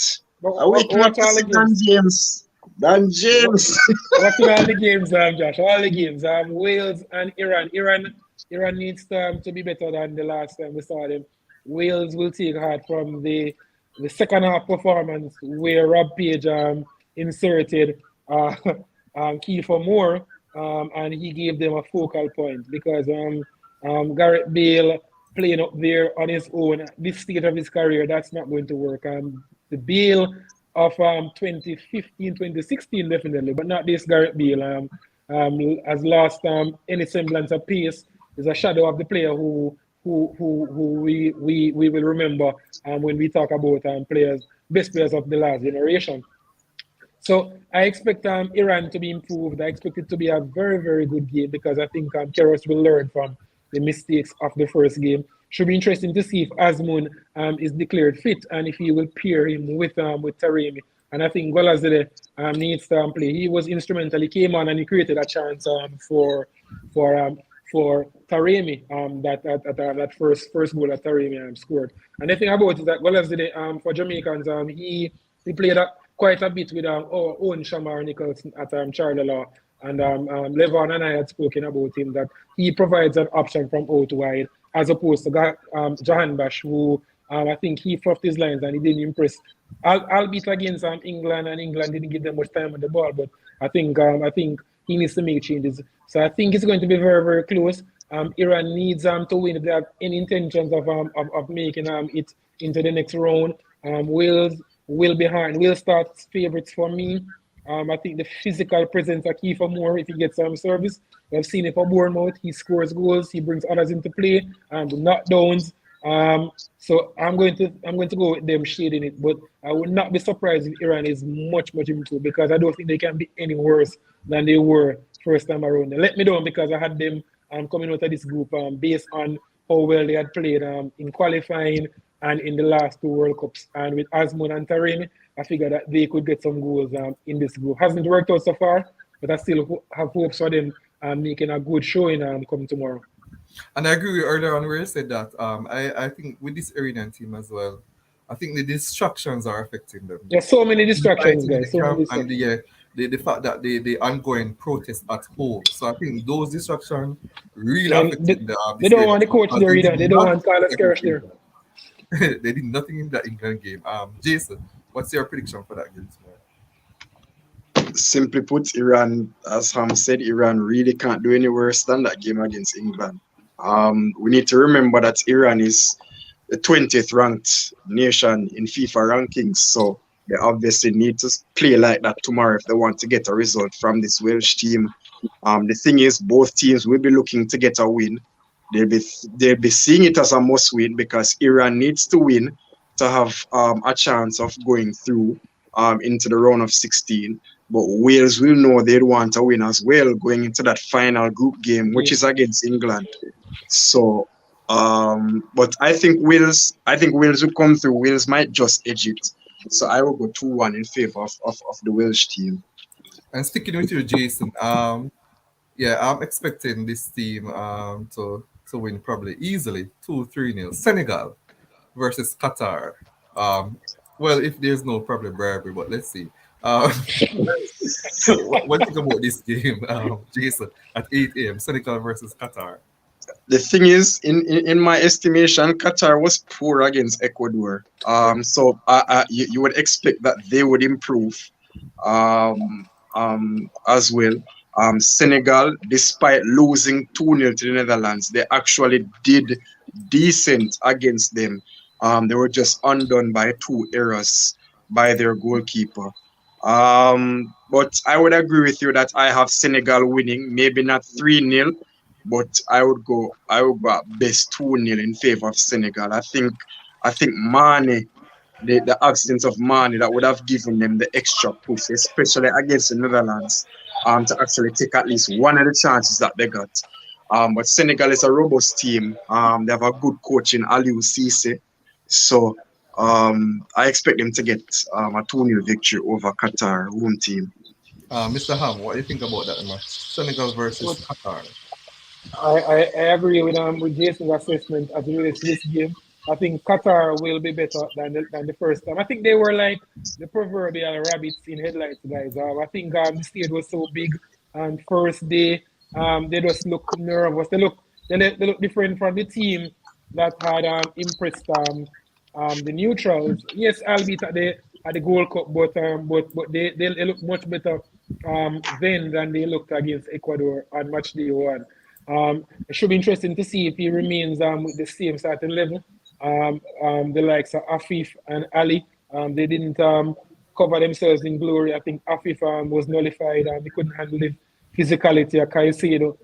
I waking up watch to all the see Dan games. James. Dan James. Watching all the games, Josh. All the games. Wales and Iran. Iran needs to be better than the last time we saw them. Wales will take heart from the second half performance where Rob Page inserted Kiefer Moore, and he gave them a focal point because Gareth Bale playing up there on his own at this stage of his career, that's not going to work. The Bale of 2015, 2016 definitely, but not this Gareth Bale. Has lost any semblance of pace. Is a shadow of the player who we will remember when we talk about best players of the last generation. So I expect Iran to be improved. I expect it to be a very, very good game because I think Keros will learn from the mistakes of the first game. Should be interesting to see if Azmoun is declared fit and if he will pair him with Taremi. And I think Golazide needs to play. He was instrumental. He came on and he created a chance for um, for Taremi that first goal that Taremi scored. And the thing about it is that Golazide for Jamaicans he played quite a bit with our own Shamar Nicholson at Charleroi. And Levon and I had spoken about him that he provides an option from out wide as opposed to Jahan Bash, who I think he fluffed his lines and he didn't impress. Albeit against England, and England didn't give them much time on the ball, but I think he needs to make changes. So I think it's going to be very, very close. Iran needs to win if they have any intentions of making it into the next round. Wales will be hard. Wales start favorites for me. I think the physical presence are key for Moore if he gets some service. We've seen it for Bournemouth. He scores goals. He brings others into play and the knockdowns. So I'm going to go with them shading it, but I would not be surprised if Iran is much improved because I don't think they can be any worse than they were first time around. They let me down because I had them coming out of this group based on how well they had played in qualifying and in the last two World Cups. And with Asmund and Taremi, I figured that they could get some goals in this group. Hasn't worked out so far, but I still have hopes for them making a good showing come tomorrow. And I agree with you earlier on where you said that. I think with this Iranian team as well, I think the distractions are affecting them. There's so many The distractions, fighting in guys. the So many camp and distractions. the fact that the ongoing protests at home. So I think those distractions really And affecting they this don't Iranian want the team coach because there they either. did They don't not want Carlos Queiroz anything. there. They did nothing in that England game. Jason, what's your prediction for that game tomorrow? Simply put, Iran, as Ham said, Iran really can't do any worse than that game against England. We need to remember that Iran is the 20th ranked nation in FIFA rankings, so they obviously need to play like that tomorrow if they want to get a result from this Welsh team. The thing is, both teams will be looking to get a win. They'll be they'll be seeing it as a must win because Iran needs to win to have a chance of going through into the round of 16. But Wales will know they'd want to win as well going into that final group game, which Game. is against England. So, but I think Wales will come through. Wales might just edge it. So I will go 2-1 in favor of the Welsh team. And sticking with you, Jason. Yeah, I'm expecting this team to win probably easily 2-3 nil. Senegal versus Qatar. Um, well, if there's no probably bribery, but let's see. Um, what do you think about this game, Jason, at 8 a.m. Senegal versus Qatar? The thing is, in my estimation, Qatar was poor against Ecuador. Yeah. So you would expect that they would improve as well. Senegal, despite losing 2-0 to the Netherlands, they actually did decent against them. They were just undone by two errors by their goalkeeper. But I would agree with you that I have Senegal winning, maybe not 3-0, but I would go at best 2-0 in favor of Senegal. I think Mane, the absence of Mane that would have given them the extra push, especially against the Netherlands, to actually take at least one of the chances that they got. But Senegal is a robust team. They have a good coach in Aliou Cisse. So I expect them to get a 2-0 victory over Qatar home team. Mr. Ham, what do you think about that match? Senegal versus But Qatar. I agree with Jason's assessment as it relates to this game. I think Qatar will be better than the first time. I think they were like the proverbial rabbits in headlights, guys. I think the stage was so big, and first day they just look nervous. They look different from the team that had impressed the neutrals. Yes, albeit at the Gold Cup, but they look much better then than they looked against Ecuador on match day one. It should be interesting to see if he remains with the same starting level. The likes of Afif and Ali, they didn't cover themselves in glory. I think Afif was nullified and he couldn't handle the physicality of Caicedo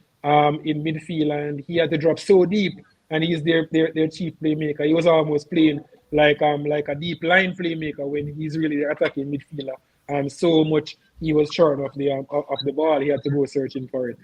in midfield, and he had to drop so deep. And he's their chief playmaker. He was almost playing like a deep line playmaker when he's really the attacking midfielder. So much he was short of the ball. He had to go searching for it.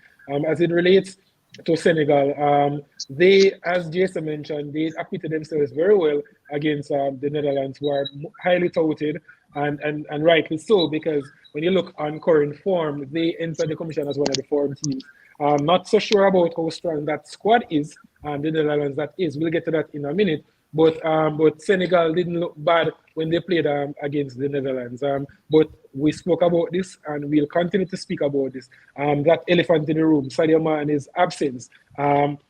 As it relates to Senegal. They, as Jason mentioned, they acquitted themselves very well against the Netherlands, who are highly touted and rightly so, because when you look on current form, they enter the competition as one of the form teams. I'm not so sure about how strong that squad is, the Netherlands that is. We'll get to that in a minute. But Senegal didn't look bad when they played against the Netherlands. But we spoke about this, and we'll continue to speak about this. That elephant in the room, Sadio Mane's absence,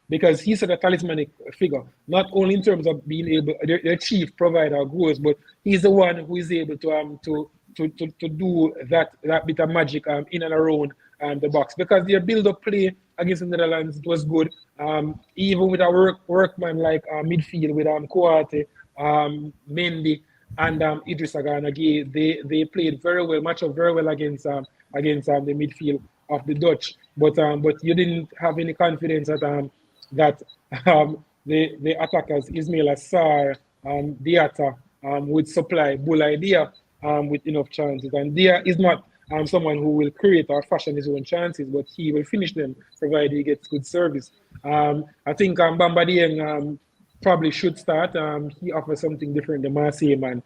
because he's a talismanic figure, not only in terms of being able, their chief provider of goals, but he's the one who is able to do that bit of magic in and around the box, because their build-up play against the Netherlands was good. Even with a workman like midfield with Kouate, Mendy, and Idrissa Gana Gueye, they played very well, match up very well against the midfield of the Dutch. But you didn't have any confidence that the attackers Ismail Assar, Diatta, would supply Boulaye Dia with enough chances. And Dia is not someone who will create or fashion his own chances, but he will finish them provided he gets good service. I think Bamba Dieng probably should start. He offers something different than Marseille, man.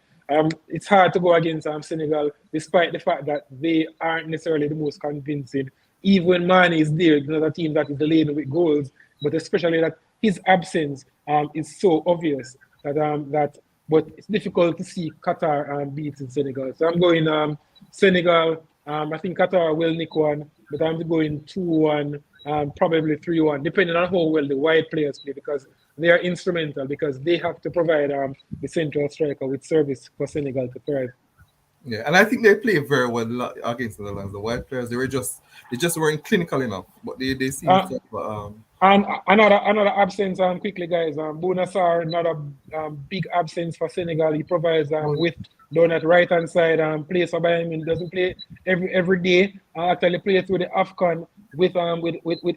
It's hard to go against Senegal, despite the fact that they aren't necessarily the most convincing. Even when Mane is there, another team that is laden with goals, but especially that his absence is so obvious that. But it's difficult to see Qatar beating Senegal. So I'm going Senegal. I think Qatar will nick one, but I'm going 2-1, probably 3-1, depending on how well the white players play, because they are instrumental, because they have to provide the central striker with service for Senegal to thrive. Yeah, and I think they play very well against the Netherlands. The white players, they just weren't clinical enough, but they seem Uh, to. And another absence, quickly, guys. Bouna Sarr, another big absence for Senegal. He provides with down at right hand side, plays for Bayern. He doesn't play every day. Actually plays with the Afcon with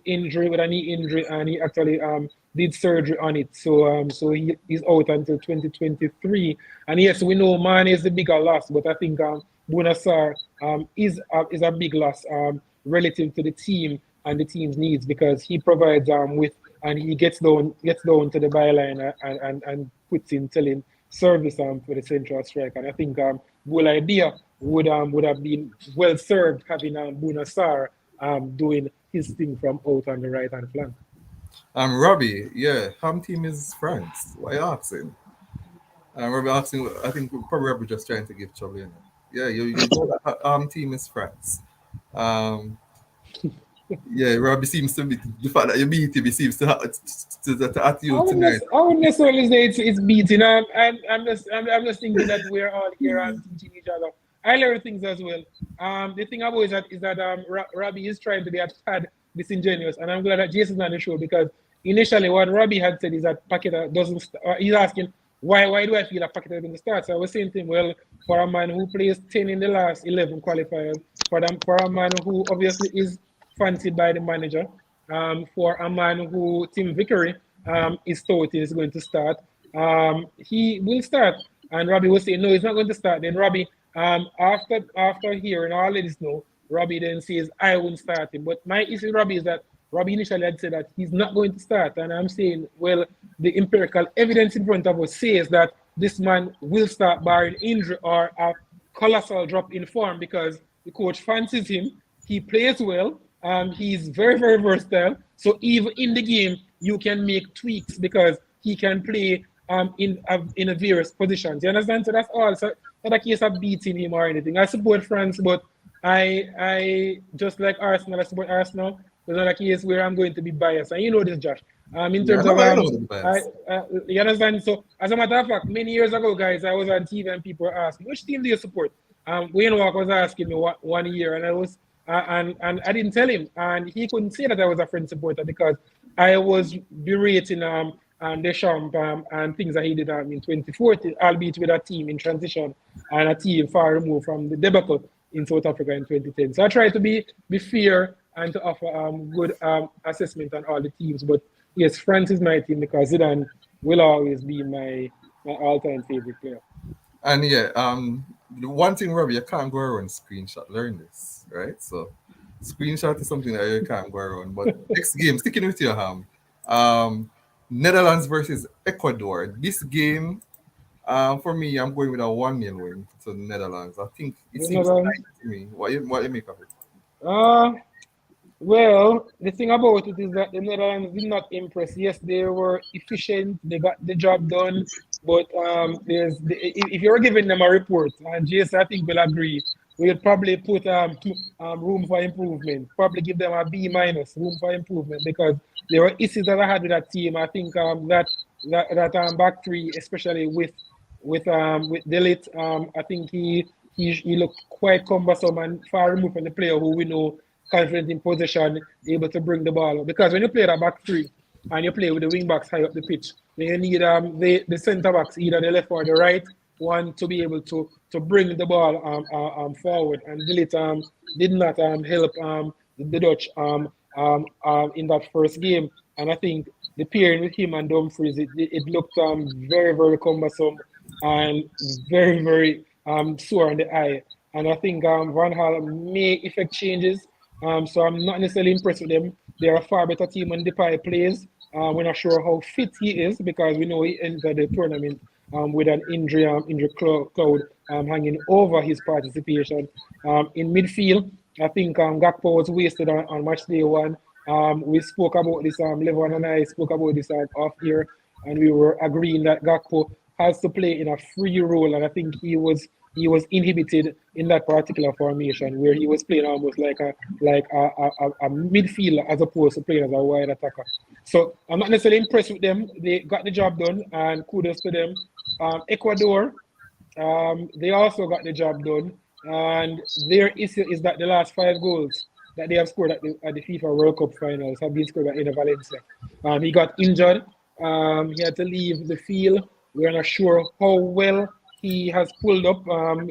injury, with a knee injury, and he actually did surgery on it. So he's out until 2023. And yes, we know Mane is the bigger loss, but I think Bouna Sarr is a big loss relative to the team and the team's needs, because he provides with, and he gets down to the byline and puts in telling service for the central striker. And I think Boulaye Dia would have been well served having Bouna Sarr doing his thing from out on the right hand flank. Robbie, yeah, home team is France. Why you asking? Robbie asking. I think probably Robbie just trying to give trouble. You know? Yeah, you know that team is France. Um, Yeah, Robbie seems to be the fact that you beat him. He seems to at you tonight. I wouldn't necessarily say it's beating. I'm just thinking that we're all here and teaching each other. I learn things as well. The thing about is that Robbie is trying to be a tad disingenuous, and I'm glad that Jason's on the show, because initially what Robbie had said is that Paqueta doesn't. He's asking why do I feel that Paqueta is going to start? So I was saying to him, well, for a man who plays 10 in the last 11 qualifiers, for a man who obviously is fancied by the manager, for a man who Tim Vickery is thought is going to start, he will start. And Robbie will say, no, he's not going to start. Then Robbie, after hearing all of this, no, Robbie then says, I won't start him. But my issue with Robbie is that Robbie initially had said that he's not going to start. And I'm saying, well, the empirical evidence in front of us says that this man will start barring injury or a colossal drop in form, because the coach fancies him. He plays well. He's very, very versatile. So even in the game, you can make tweaks, because he can play in a various positions. You understand? So that's all. So not a case of beating him or anything. I support France, but I just like Arsenal. I support Arsenal. It's not a case where I'm going to be biased. And you know this, Josh. In terms of you understand? So as a matter of fact, many years ago, guys, I was on TV and people were asking, which team do you support? Wayne Walker was asking me one year, and I was and I didn't tell him, and he couldn't say that I was a French supporter, because I was berating Deschamps and things that he did in 2014, albeit with a team in transition and a team far removed from the debacle in South Africa in 2010. So I try to be fair and to offer good assessment on all the teams. But yes, France is my team, because Zidane will always be my all-time favorite player. And yeah, the one thing, Robbie, you can't go around screenshot. Learn this, right? So, screenshot is something that you can't go around. But next game, sticking with your Netherlands versus Ecuador. This game, for me, I'm going with a 1-0 win to the Netherlands. I think it seems tight to me. What you make of it? Well, the thing about it is that the Netherlands did not impress. Yes, they were efficient. They got the job done. But if you're giving them a report, and Jason, I think will agree, we'll probably put room for improvement. Probably give them a B minus, room for improvement, because there were issues that I had with that team. I think that back three, especially with Delete, I think he looked quite cumbersome and far removed from the player who we know confident in possession, able to bring the ball. Because when you play that back three and you play with the wing backs high up the pitch, then you need the centre backs, either the left or the right, one to be able to bring the ball forward, and Dillit did not help the Dutch in that first game. And I think the pairing with him and Dumfries, it looked very, very cumbersome and very, very sore on the eye. And I think Van Gaal may effect changes. So I'm not necessarily impressed with them. They're a far better team when Depay plays. We're not sure how fit he is because we know he entered the tournament with an injury cloud hanging over his participation. In midfield, I think Gakpo was wasted on match day one. We spoke about this, Levon and I spoke about this off here, and we were agreeing that Gakpo has to play in a free role, and I think he was inhibited in that particular formation where he was playing almost like a midfielder as opposed to playing as a wide attacker. So I'm not necessarily impressed with them. They got the job done, and kudos to them. Ecuador, they also got the job done, and their issue is that the last 5 goals that they have scored at the FIFA World Cup finals have been scored by Eder Valencia. He got injured. He had to leave the field. We're not sure how well he has pulled up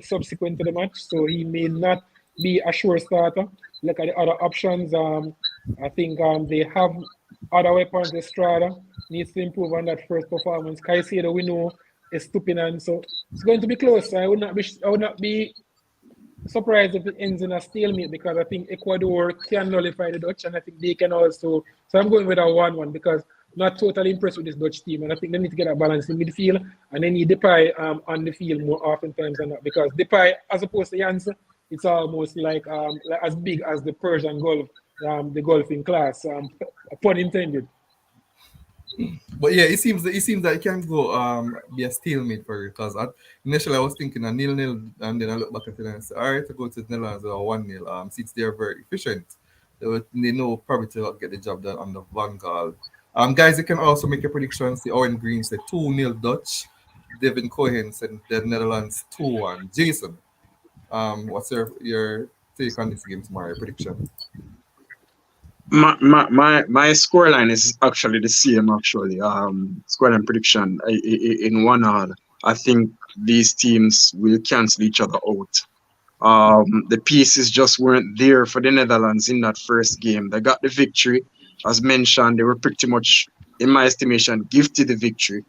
subsequent to the match, so he may not be a sure starter. Look at the other options. I think they have other weapons. Estrada needs to improve on that first performance. Caicedo, we know, is stooping on, so it's going to be close. I would not be surprised if it ends in a stalemate because I think Ecuador can nullify the Dutch, and I think they can also. So I'm going with a 1-1 because I'm not totally impressed with this Dutch team, and I think they need to get a balance in midfield, and they need Depay on the field more often times than not because Depay, as opposed to Janssen, it's almost like as big as the Persian Gulf, the golfing class, pun intended. But yeah, it seems that it can go be a stalemate for you because initially I was thinking a 0-0, and then I look back at it and say, all right, to go to the Netherlands or 1-0. Since they are very efficient, they know probably to get the job done on the Vanguard. Guys, you can also make your predictions. The Owen Green said 2-0 Dutch. Devin Cohen said the Netherlands 2-1. Jason, what's your take on this game tomorrow? Your prediction? My scoreline is actually the same. Actually, scoreline prediction in 1-1. I think these teams will cancel each other out. The pieces just weren't there for the Netherlands in that first game. They got the victory, as mentioned. They were pretty much, in my estimation, gifted the victory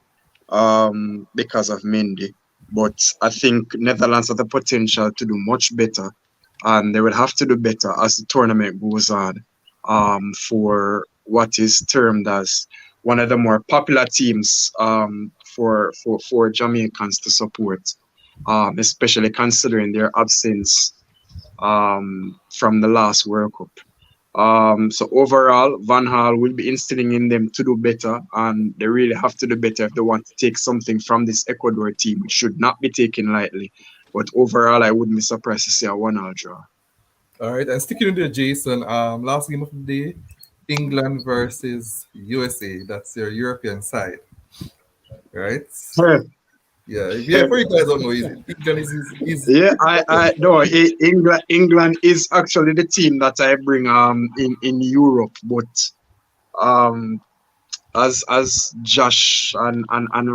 because of Mendy. But I think Netherlands have the potential to do much better, and they will have to do better as the tournament goes on. For what is termed as one of the more popular teams for Jamaicans to support, especially considering their absence from the last World Cup. So overall, Van Gaal will be instilling in them to do better, and they really have to do better if they want to take something from this Ecuador team, which should not be taken lightly. But overall, I wouldn't be surprised to see a 1-1 draw. All right, and sticking with the Jason, last game of the day, England versus USA. That's your European side, right? Yeah, for you guys don't know, England is Yeah, I no, England is actually the team that I bring in Europe, but um as Josh and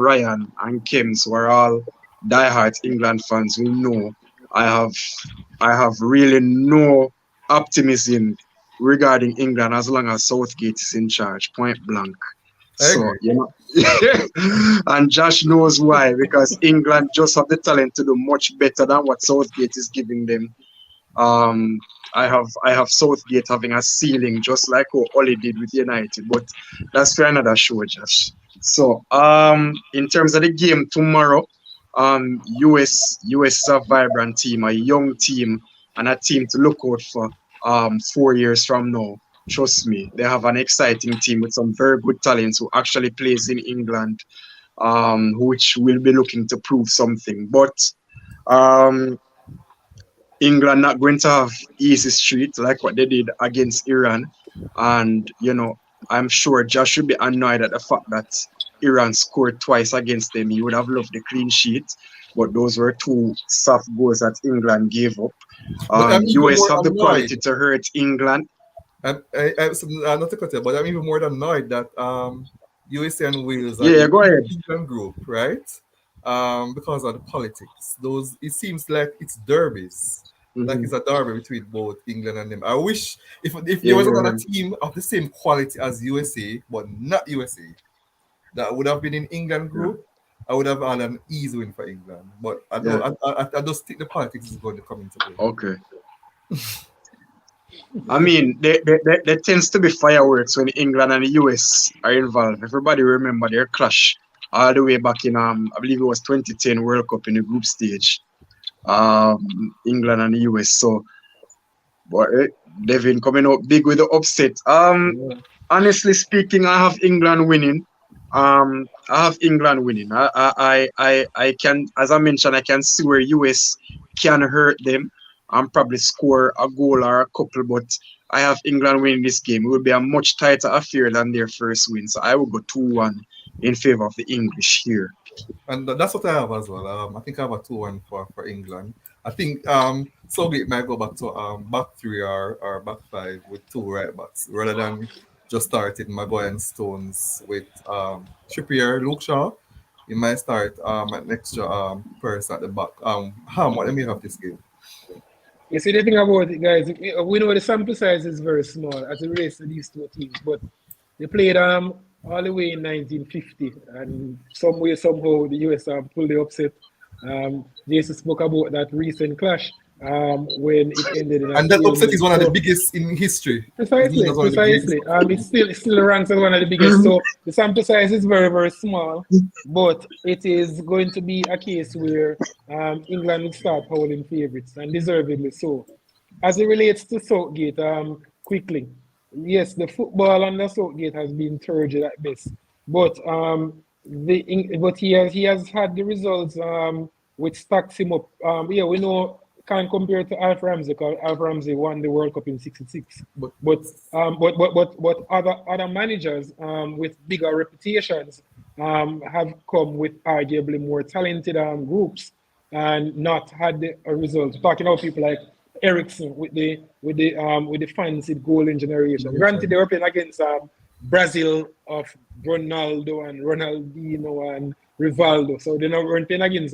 Ryan and Kims were all diehard England fans who know I have I have really no optimism regarding England as long as Southgate is in charge, point blank. I So, agree. you know, and Josh knows why, because England just have the talent to do much better than what Southgate is giving them. Um, I have Southgate having a ceiling just like what Oli did with United, but that's for another show, Josh. So, in terms of the game tomorrow, US is a vibrant team, a young team, and a team to look out for. 4 years from now, trust me, they have an exciting team with some very good talents who actually plays in England, which will be looking to prove something. But um, England not going to have easy street like what they did against Iran. And, I'm sure Josh should be annoyed at the fact that Iran scored twice against them. He would have loved the clean sheet, but those were two soft goals that England gave up. But I'm even US more have the annoyed. quality to hurt England. I'm not to cut you, but I'm even more annoyed that USA and Wales are Yeah, in go ahead. England group, right? because of the politics. Those it seems like it's derbies. Like it's a derby between both England and them. I wish if there Yeah, was yeah, another yeah. team of the same quality as USA, but not USA, that would have been in England Yeah. group, I would have had an easy win for England. But I Yeah. don't. I just think the politics is going to come into play. Okay. I mean, there tends to be fireworks when England and the US are involved. Everybody remember their clash all the way back in I believe it was 2010 World Cup in the group stage. England and the US. So, but they've been coming up big with the upset. Yeah. Honestly speaking, I have England winning. I have England winning. I can, as I mentioned, I can see where US can hurt them and probably score a goal or a couple, but I have England winning this game. It will be a much tighter affair than their first win. So I will go 2-1 in favor of the English here. And that's what I have as well. I think I have a 2-1 for England. I think Southgate might go back to back three or back five with two right backs rather than just starting Maguire and Stones with Trippier, Luke Shaw. He might start an extra person at the back. What let me have this game. You see, the thing about it, guys, we know the sample size is very small as it relates to these two teams, but they played all the way in 1950, and some way, somehow, the US pulled the upset. Jason spoke about that recent clash when it ended in a And that upset stalemate. is one of the So, biggest in history. It's known precisely, as one of the greatest precisely. upsets. It still ranks as one of the biggest. So the sample size is very, very small, but it is going to be a case where England will start holding favourites and deservedly so. As it relates to Southgate, quickly, yes, the football under Southgate has been turgid at best, but but he has had the results which stacks him up. Yeah, we know can't compare to Alf Ramsey because Alf Ramsey won the World Cup in '66. But But other managers with bigger reputations have come with arguably more talented groups and not had the results. Talking about people like Ericsson with the fancy golden generation. Granted, they were playing against Brazil of Ronaldo and Ronaldinho and Rivaldo, so they weren't playing against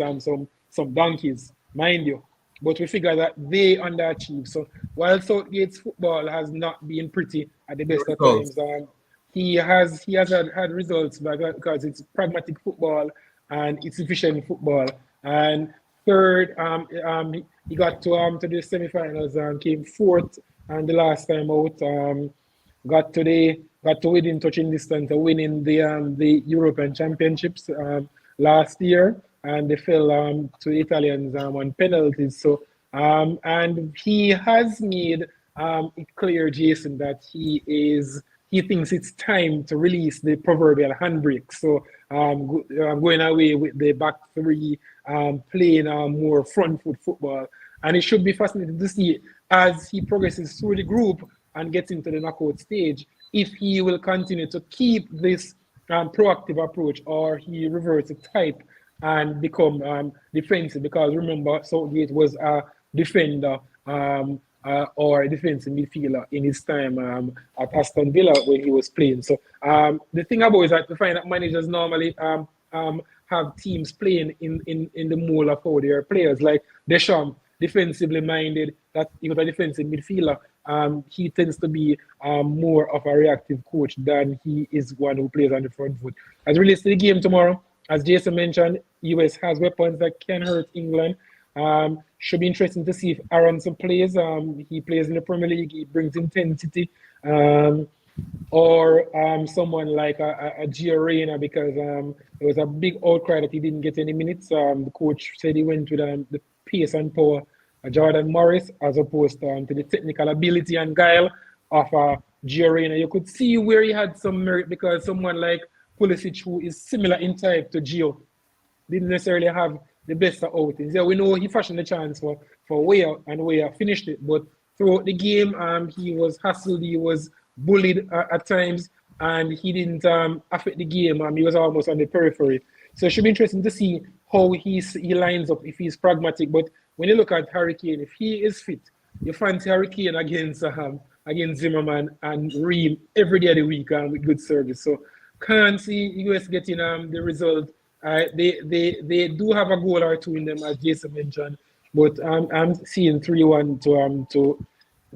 some donkeys, mind you. But we figure that they underachieved. So while Southgate's football has not been pretty at the the best of results. times, he has had results because it's pragmatic football and it's efficient football. And third, he got to the semi-finals and came fourth, and the last time out, got to within touching distance of winning the European Championships last year, and they fell to the Italians on penalties. So and he has made it clear, Jason, that he thinks it's time to release the proverbial handbrake. So going away with the back three, playing more front foot football. And it should be fascinating to see as he progresses through the group and gets into the knockout stage, if he will continue to keep this proactive approach or he reverts the type and become defensive. Because remember, Southgate was a defender or a defensive midfielder in his time at Aston Villa when he was playing. So the thing about it is that we find that managers normally have teams playing in the mold of how they are players. Like Deschamps, defensively minded, that he was a defensive midfielder. He tends to be more of a reactive coach than he is one who plays on the front foot. As it relates to the game tomorrow, as Jason mentioned, US has weapons that can hurt England. Should be interesting to see if Aronson plays. He plays in the Premier League. He brings intensity. Or someone like a Gio Reyna, because there was a big outcry that he didn't get any minutes. The coach said he went with the pace and power of Jordan Morris as opposed to the technical ability and guile of Gio Reyna. You could see where he had some merit because someone like Pulisic, who is similar in type to Gio, didn't necessarily have the best of outings. Yeah, we know he fashioned the chance for way out and way out, finished it, but throughout the game, he was hassled, he was bullied at times, and he didn't affect the game. He was almost on the periphery. So it should be interesting to see how he lines up if he's pragmatic. But when you look at Harry Kane, if he is fit, you fancy Harry Kane against Zimmerman and Ream every day of the week with good service. So can't see US getting the result They do have a goal or two in them, as Jason mentioned, but I'm seeing 3-1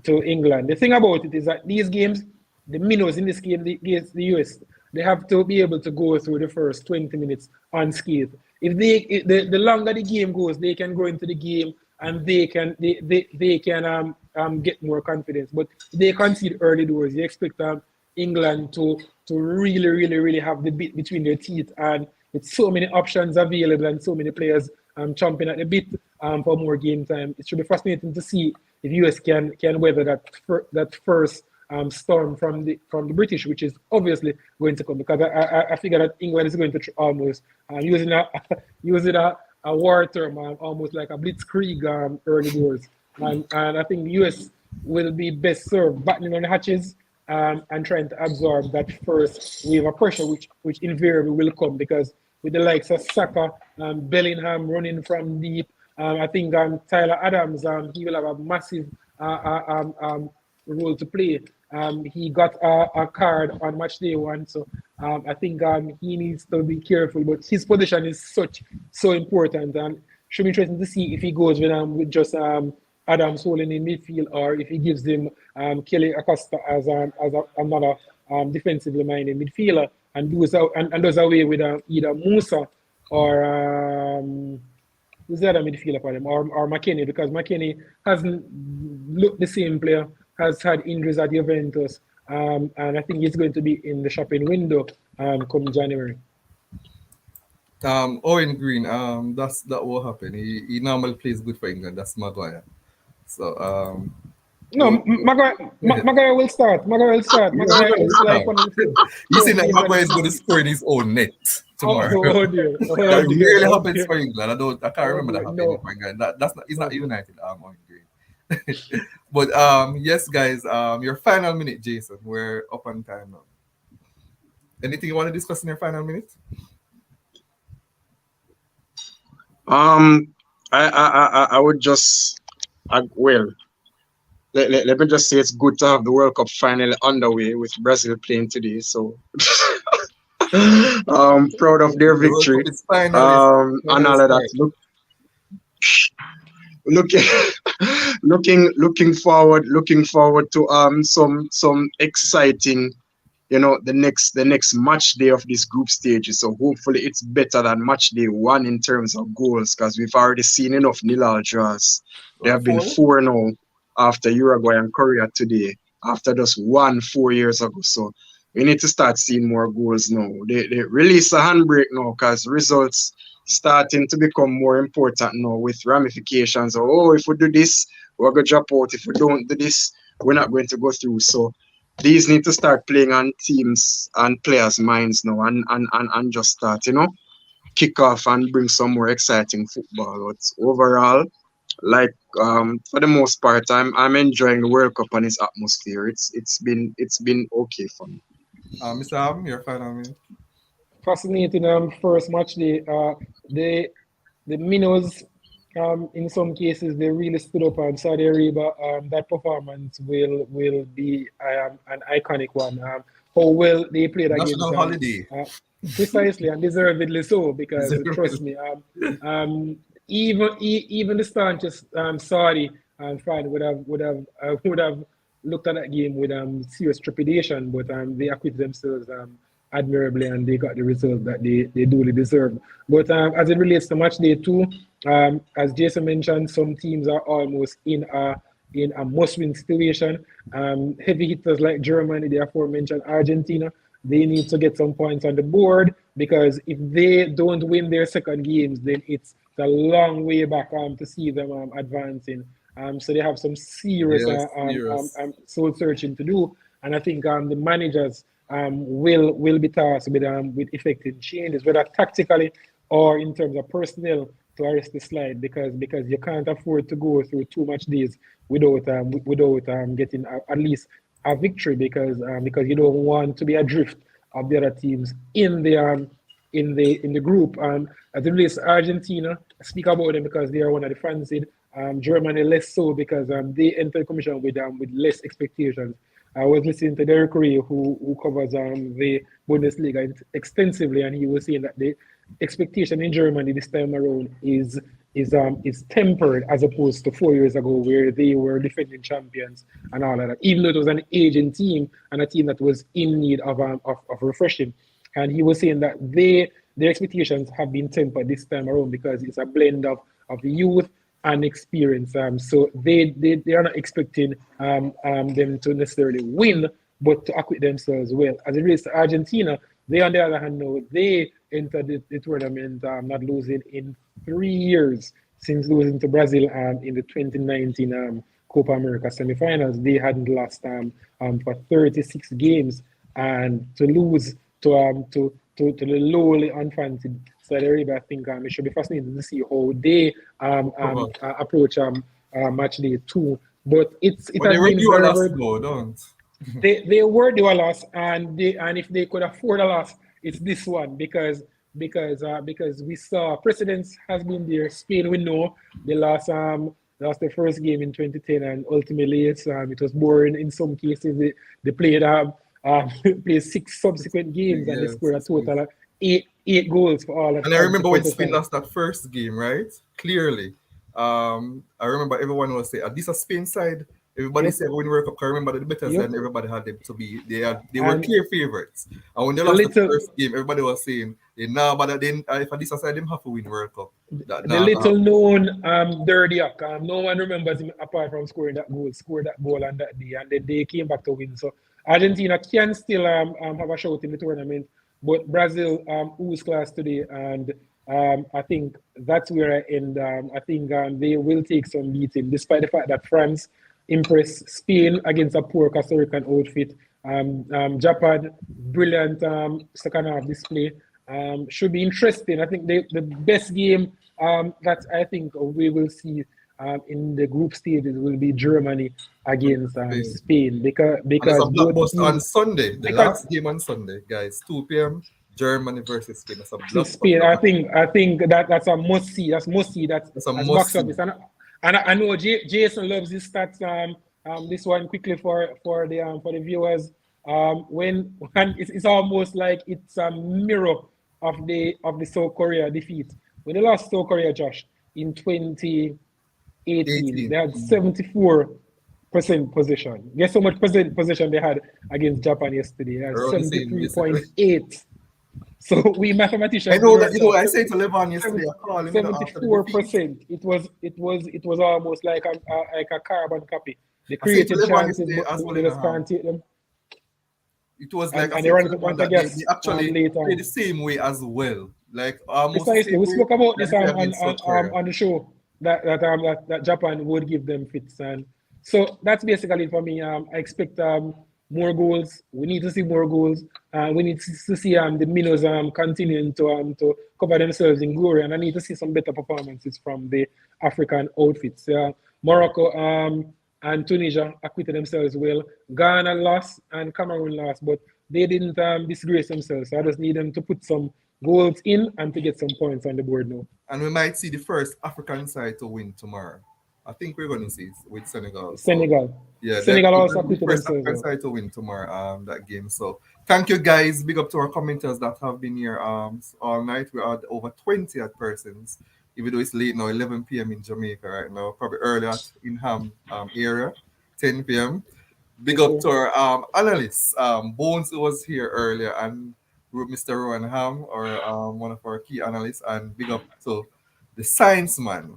to England. The thing about it is that these games, the minnows in this game against the US, they have to be able to go through the first 20 minutes unscathed. The longer the game goes, they can go into the game and they can get more confidence. But they concede early doors. You expect England to really have the bit between their teeth, and with so many options available and so many players chomping at the bit for more game time. It should be fascinating to see if US can weather that first storm from the British, which is obviously going to come, because I figure that England is going to almost using a war term, almost like a blitzkrieg early doors, and I think US will be best served battening on the hatches and trying to absorb that first wave of pressure, which invariably will come, because with the likes of Saka, Bellingham running from deep, I think Tyler Adams, he will have a massive role to play. He got a card on match day one, so I think he needs to be careful. But his position is so important, and should be interesting to see if he goes with just Adams holding in midfield, or if he gives him Kelly Acosta as another defensively minded midfielder, and does away with either Musa or who's the other midfielder for them, or McKennie, because McKennie hasn't looked the same player, has had injuries at Juventus, and I think he's going to be in the shopping window come January. Owen Green, that will happen. He normally plays good for England. That's Maguire. So No, Maguire will start. Maguire is like one of the you see that Maguire is going to score in his own net tomorrow. Oh dear. That really happens for England. I can't remember that happening No. for England. That's not. It's not United. Owen Green. But yes, guys. Your final minute, Jason. We're up on time now. Anything you want to discuss in your final minute? I would just let me just say it's good to have the World Cup finally underway with Brazil playing today. So proud of their victory. And all of that. Looking forward to some exciting, the next match day of this group stage. So hopefully it's better than match day one in terms of goals, because we've already seen enough nil-all draws. There have been 4 now after Uruguay and Korea today, after just 1 4 years ago. So we need to start seeing more goals now. They release a handbrake now, because results starting to become more important now, with ramifications. If we do this, we're going to drop out. If we don't do this, we're not going to go through. So these need to start playing on teams and players' minds now, and just start, kick off and bring some more exciting football. But overall, like for the most part, I'm enjoying the World Cup and its atmosphere. It's been okay for me. Mr. Ham, your final minute. Fascinating first match day. The minnows, in some cases, they really stood up on Saudi Arabia. That performance will be an iconic one. How well they played against National holiday. Precisely, and deservedly so, because trust me, even the staunchest Saudi fan would have looked at that game with serious trepidation, but they acquitted themselves admirably, and they got the result that they duly deserve. But as it relates to match day 2, as Jason mentioned, some teams are almost in a must-win situation. Heavy hitters like Germany, the aforementioned Argentina, they need to get some points on the board, because if they don't win their second games, then it's a long way back to see them advancing. So they have some serious soul searching to do, and I think the managers will be tasked with effecting changes, whether tactically or in terms of personnel, to arrest the slide, because you can't afford to go through too much days without getting at least a victory, because you don't want to be adrift of the other teams in the group. As it relates to Argentina, I speak about them because they are one of the fancied. Germany less so, because they entered the commission with less expectations. I was listening to Derek Ray, who covers the Bundesliga extensively, and he was saying that expectation in Germany this time around is tempered as opposed to 4 years ago where they were defending champions and all of that. Even though it was an aging team and a team that was in need of refreshing, and he was saying that their expectations have been tempered this time around because it's a blend of youth and experience. So they are not expecting them to necessarily win, but to acquit themselves well. As it relates to Argentina, they on the other hand know they entered the tournament not losing in 3 years since losing to Brazil in the 2019 Copa America semifinals. They hadn't lost for 36 games, and to lose to the lowly unfancied Saudi Arabia, I think it should be fascinating to see how they approach match day two. But it But they has been review a very, loss very. though, don't? They were due a loss, and if they could afford a loss, it's this one because we saw precedence has been there. Spain, we know they lost their first game in 2010, and ultimately it was boring in some cases. They played played 6 subsequent games, and they Yeah, scored a total of eight goals for all of and I remember when Spain consecutive. lost that first game, right? Clearly. I remember everyone was saying, this a Spain side. Everybody Yep, said when World Cup, I remember the betters yep, and everybody had them to be they were and clear favorites. And when they the lost the little first game, everybody was saying they now but then if this side them have to win World Cup. That the now little known Dirdiak. No one remembers him apart from scored that goal on that day, and then they came back to win. So Argentina can still have a shot in the tournament, but Brazil who's class today, and I think that's where I end. I think they will take some beating, despite the fact that France impressed Spain against a poor Costa Rican outfit. Japan, brilliant second half display. Should be interesting. I think the best game that I think we will see in the group stages will be Germany against Spain. Spain And there's a because both blockbuster on teams Sunday, the because last game on Sunday, guys. 2 p.m. Germany versus Spain. That's a Spain. blockbuster I match. think I think that's a must see. That's must see. That's a That's must box see. office. And I know Jason loves his stats. This one quickly for the viewers. When it's almost like it's a mirror of the South Korea defeat. When they lost South Korea, Josh, in 2018, they 18. had 74% possession. Guess how much percent possession they had against Japan yesterday? They had Around the same, basically. 73.8. So we I mathematicians know know that, ourselves. I said to Levon yesterday, I called him, after the defeat. 74%. It was almost like a carbon copy. They I said to created Levon chances, yesterday but as well, they just can't take them. it was like, And, I and they said ran to out of Levon point of that they gas actually later play on. the same way as well. Like, almost the Precisely, same we way spoke about that this they play against South Korea. on the show that Japan would give them fits, and so that's basically it for me. I expect more goals. We need to see more goals. We need to see the minnows continuing to cover themselves in glory, and I need to see some better performances from the African outfits. Morocco and Tunisia acquitted themselves well. Ghana lost and Cameroon lost, but they didn't disgrace themselves. So I just need them to put some goals in and to get some points on the board now. And we might see the first African side to win tomorrow. I think we're going to see it with Senegal. So, Senegal. yeah, Senegal they're also going to be the acquitted first themselves African well. side to win tomorrow, that game. So, thank you guys. Big up to our commenters that have been here all night. We are over 20 at persons, even though it's late now, 11 p.m. in Jamaica right now, probably early in Ham area, 10 p.m. Big Yes, up sir. to our analysts. Bones was here earlier, and Mr. Rowan Ham, or one of our key analysts, and big up to the science man,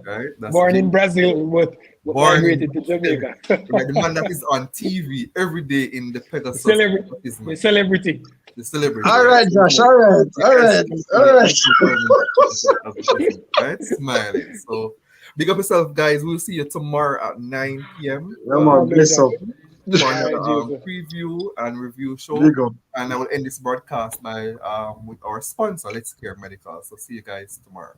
right? That's Born in James, Brazil, but born in migrated to Jamaica. right, the man that is on TV every day in the the Pegasus celebrity. The advertisement, celebrity. the celebrity, All right? right, So, Josh. All right. you All can right. see him All right. every time in the advertisement, right? Smiling. So, big up yourself, guys. We'll see you tomorrow at 9 p.m. Yeah, man. Lovely Bless job. up. For All another right, Jason. preview and review show. Big up. And I will end this broadcast by with our sponsor, Let's Care Medical. So see you guys tomorrow.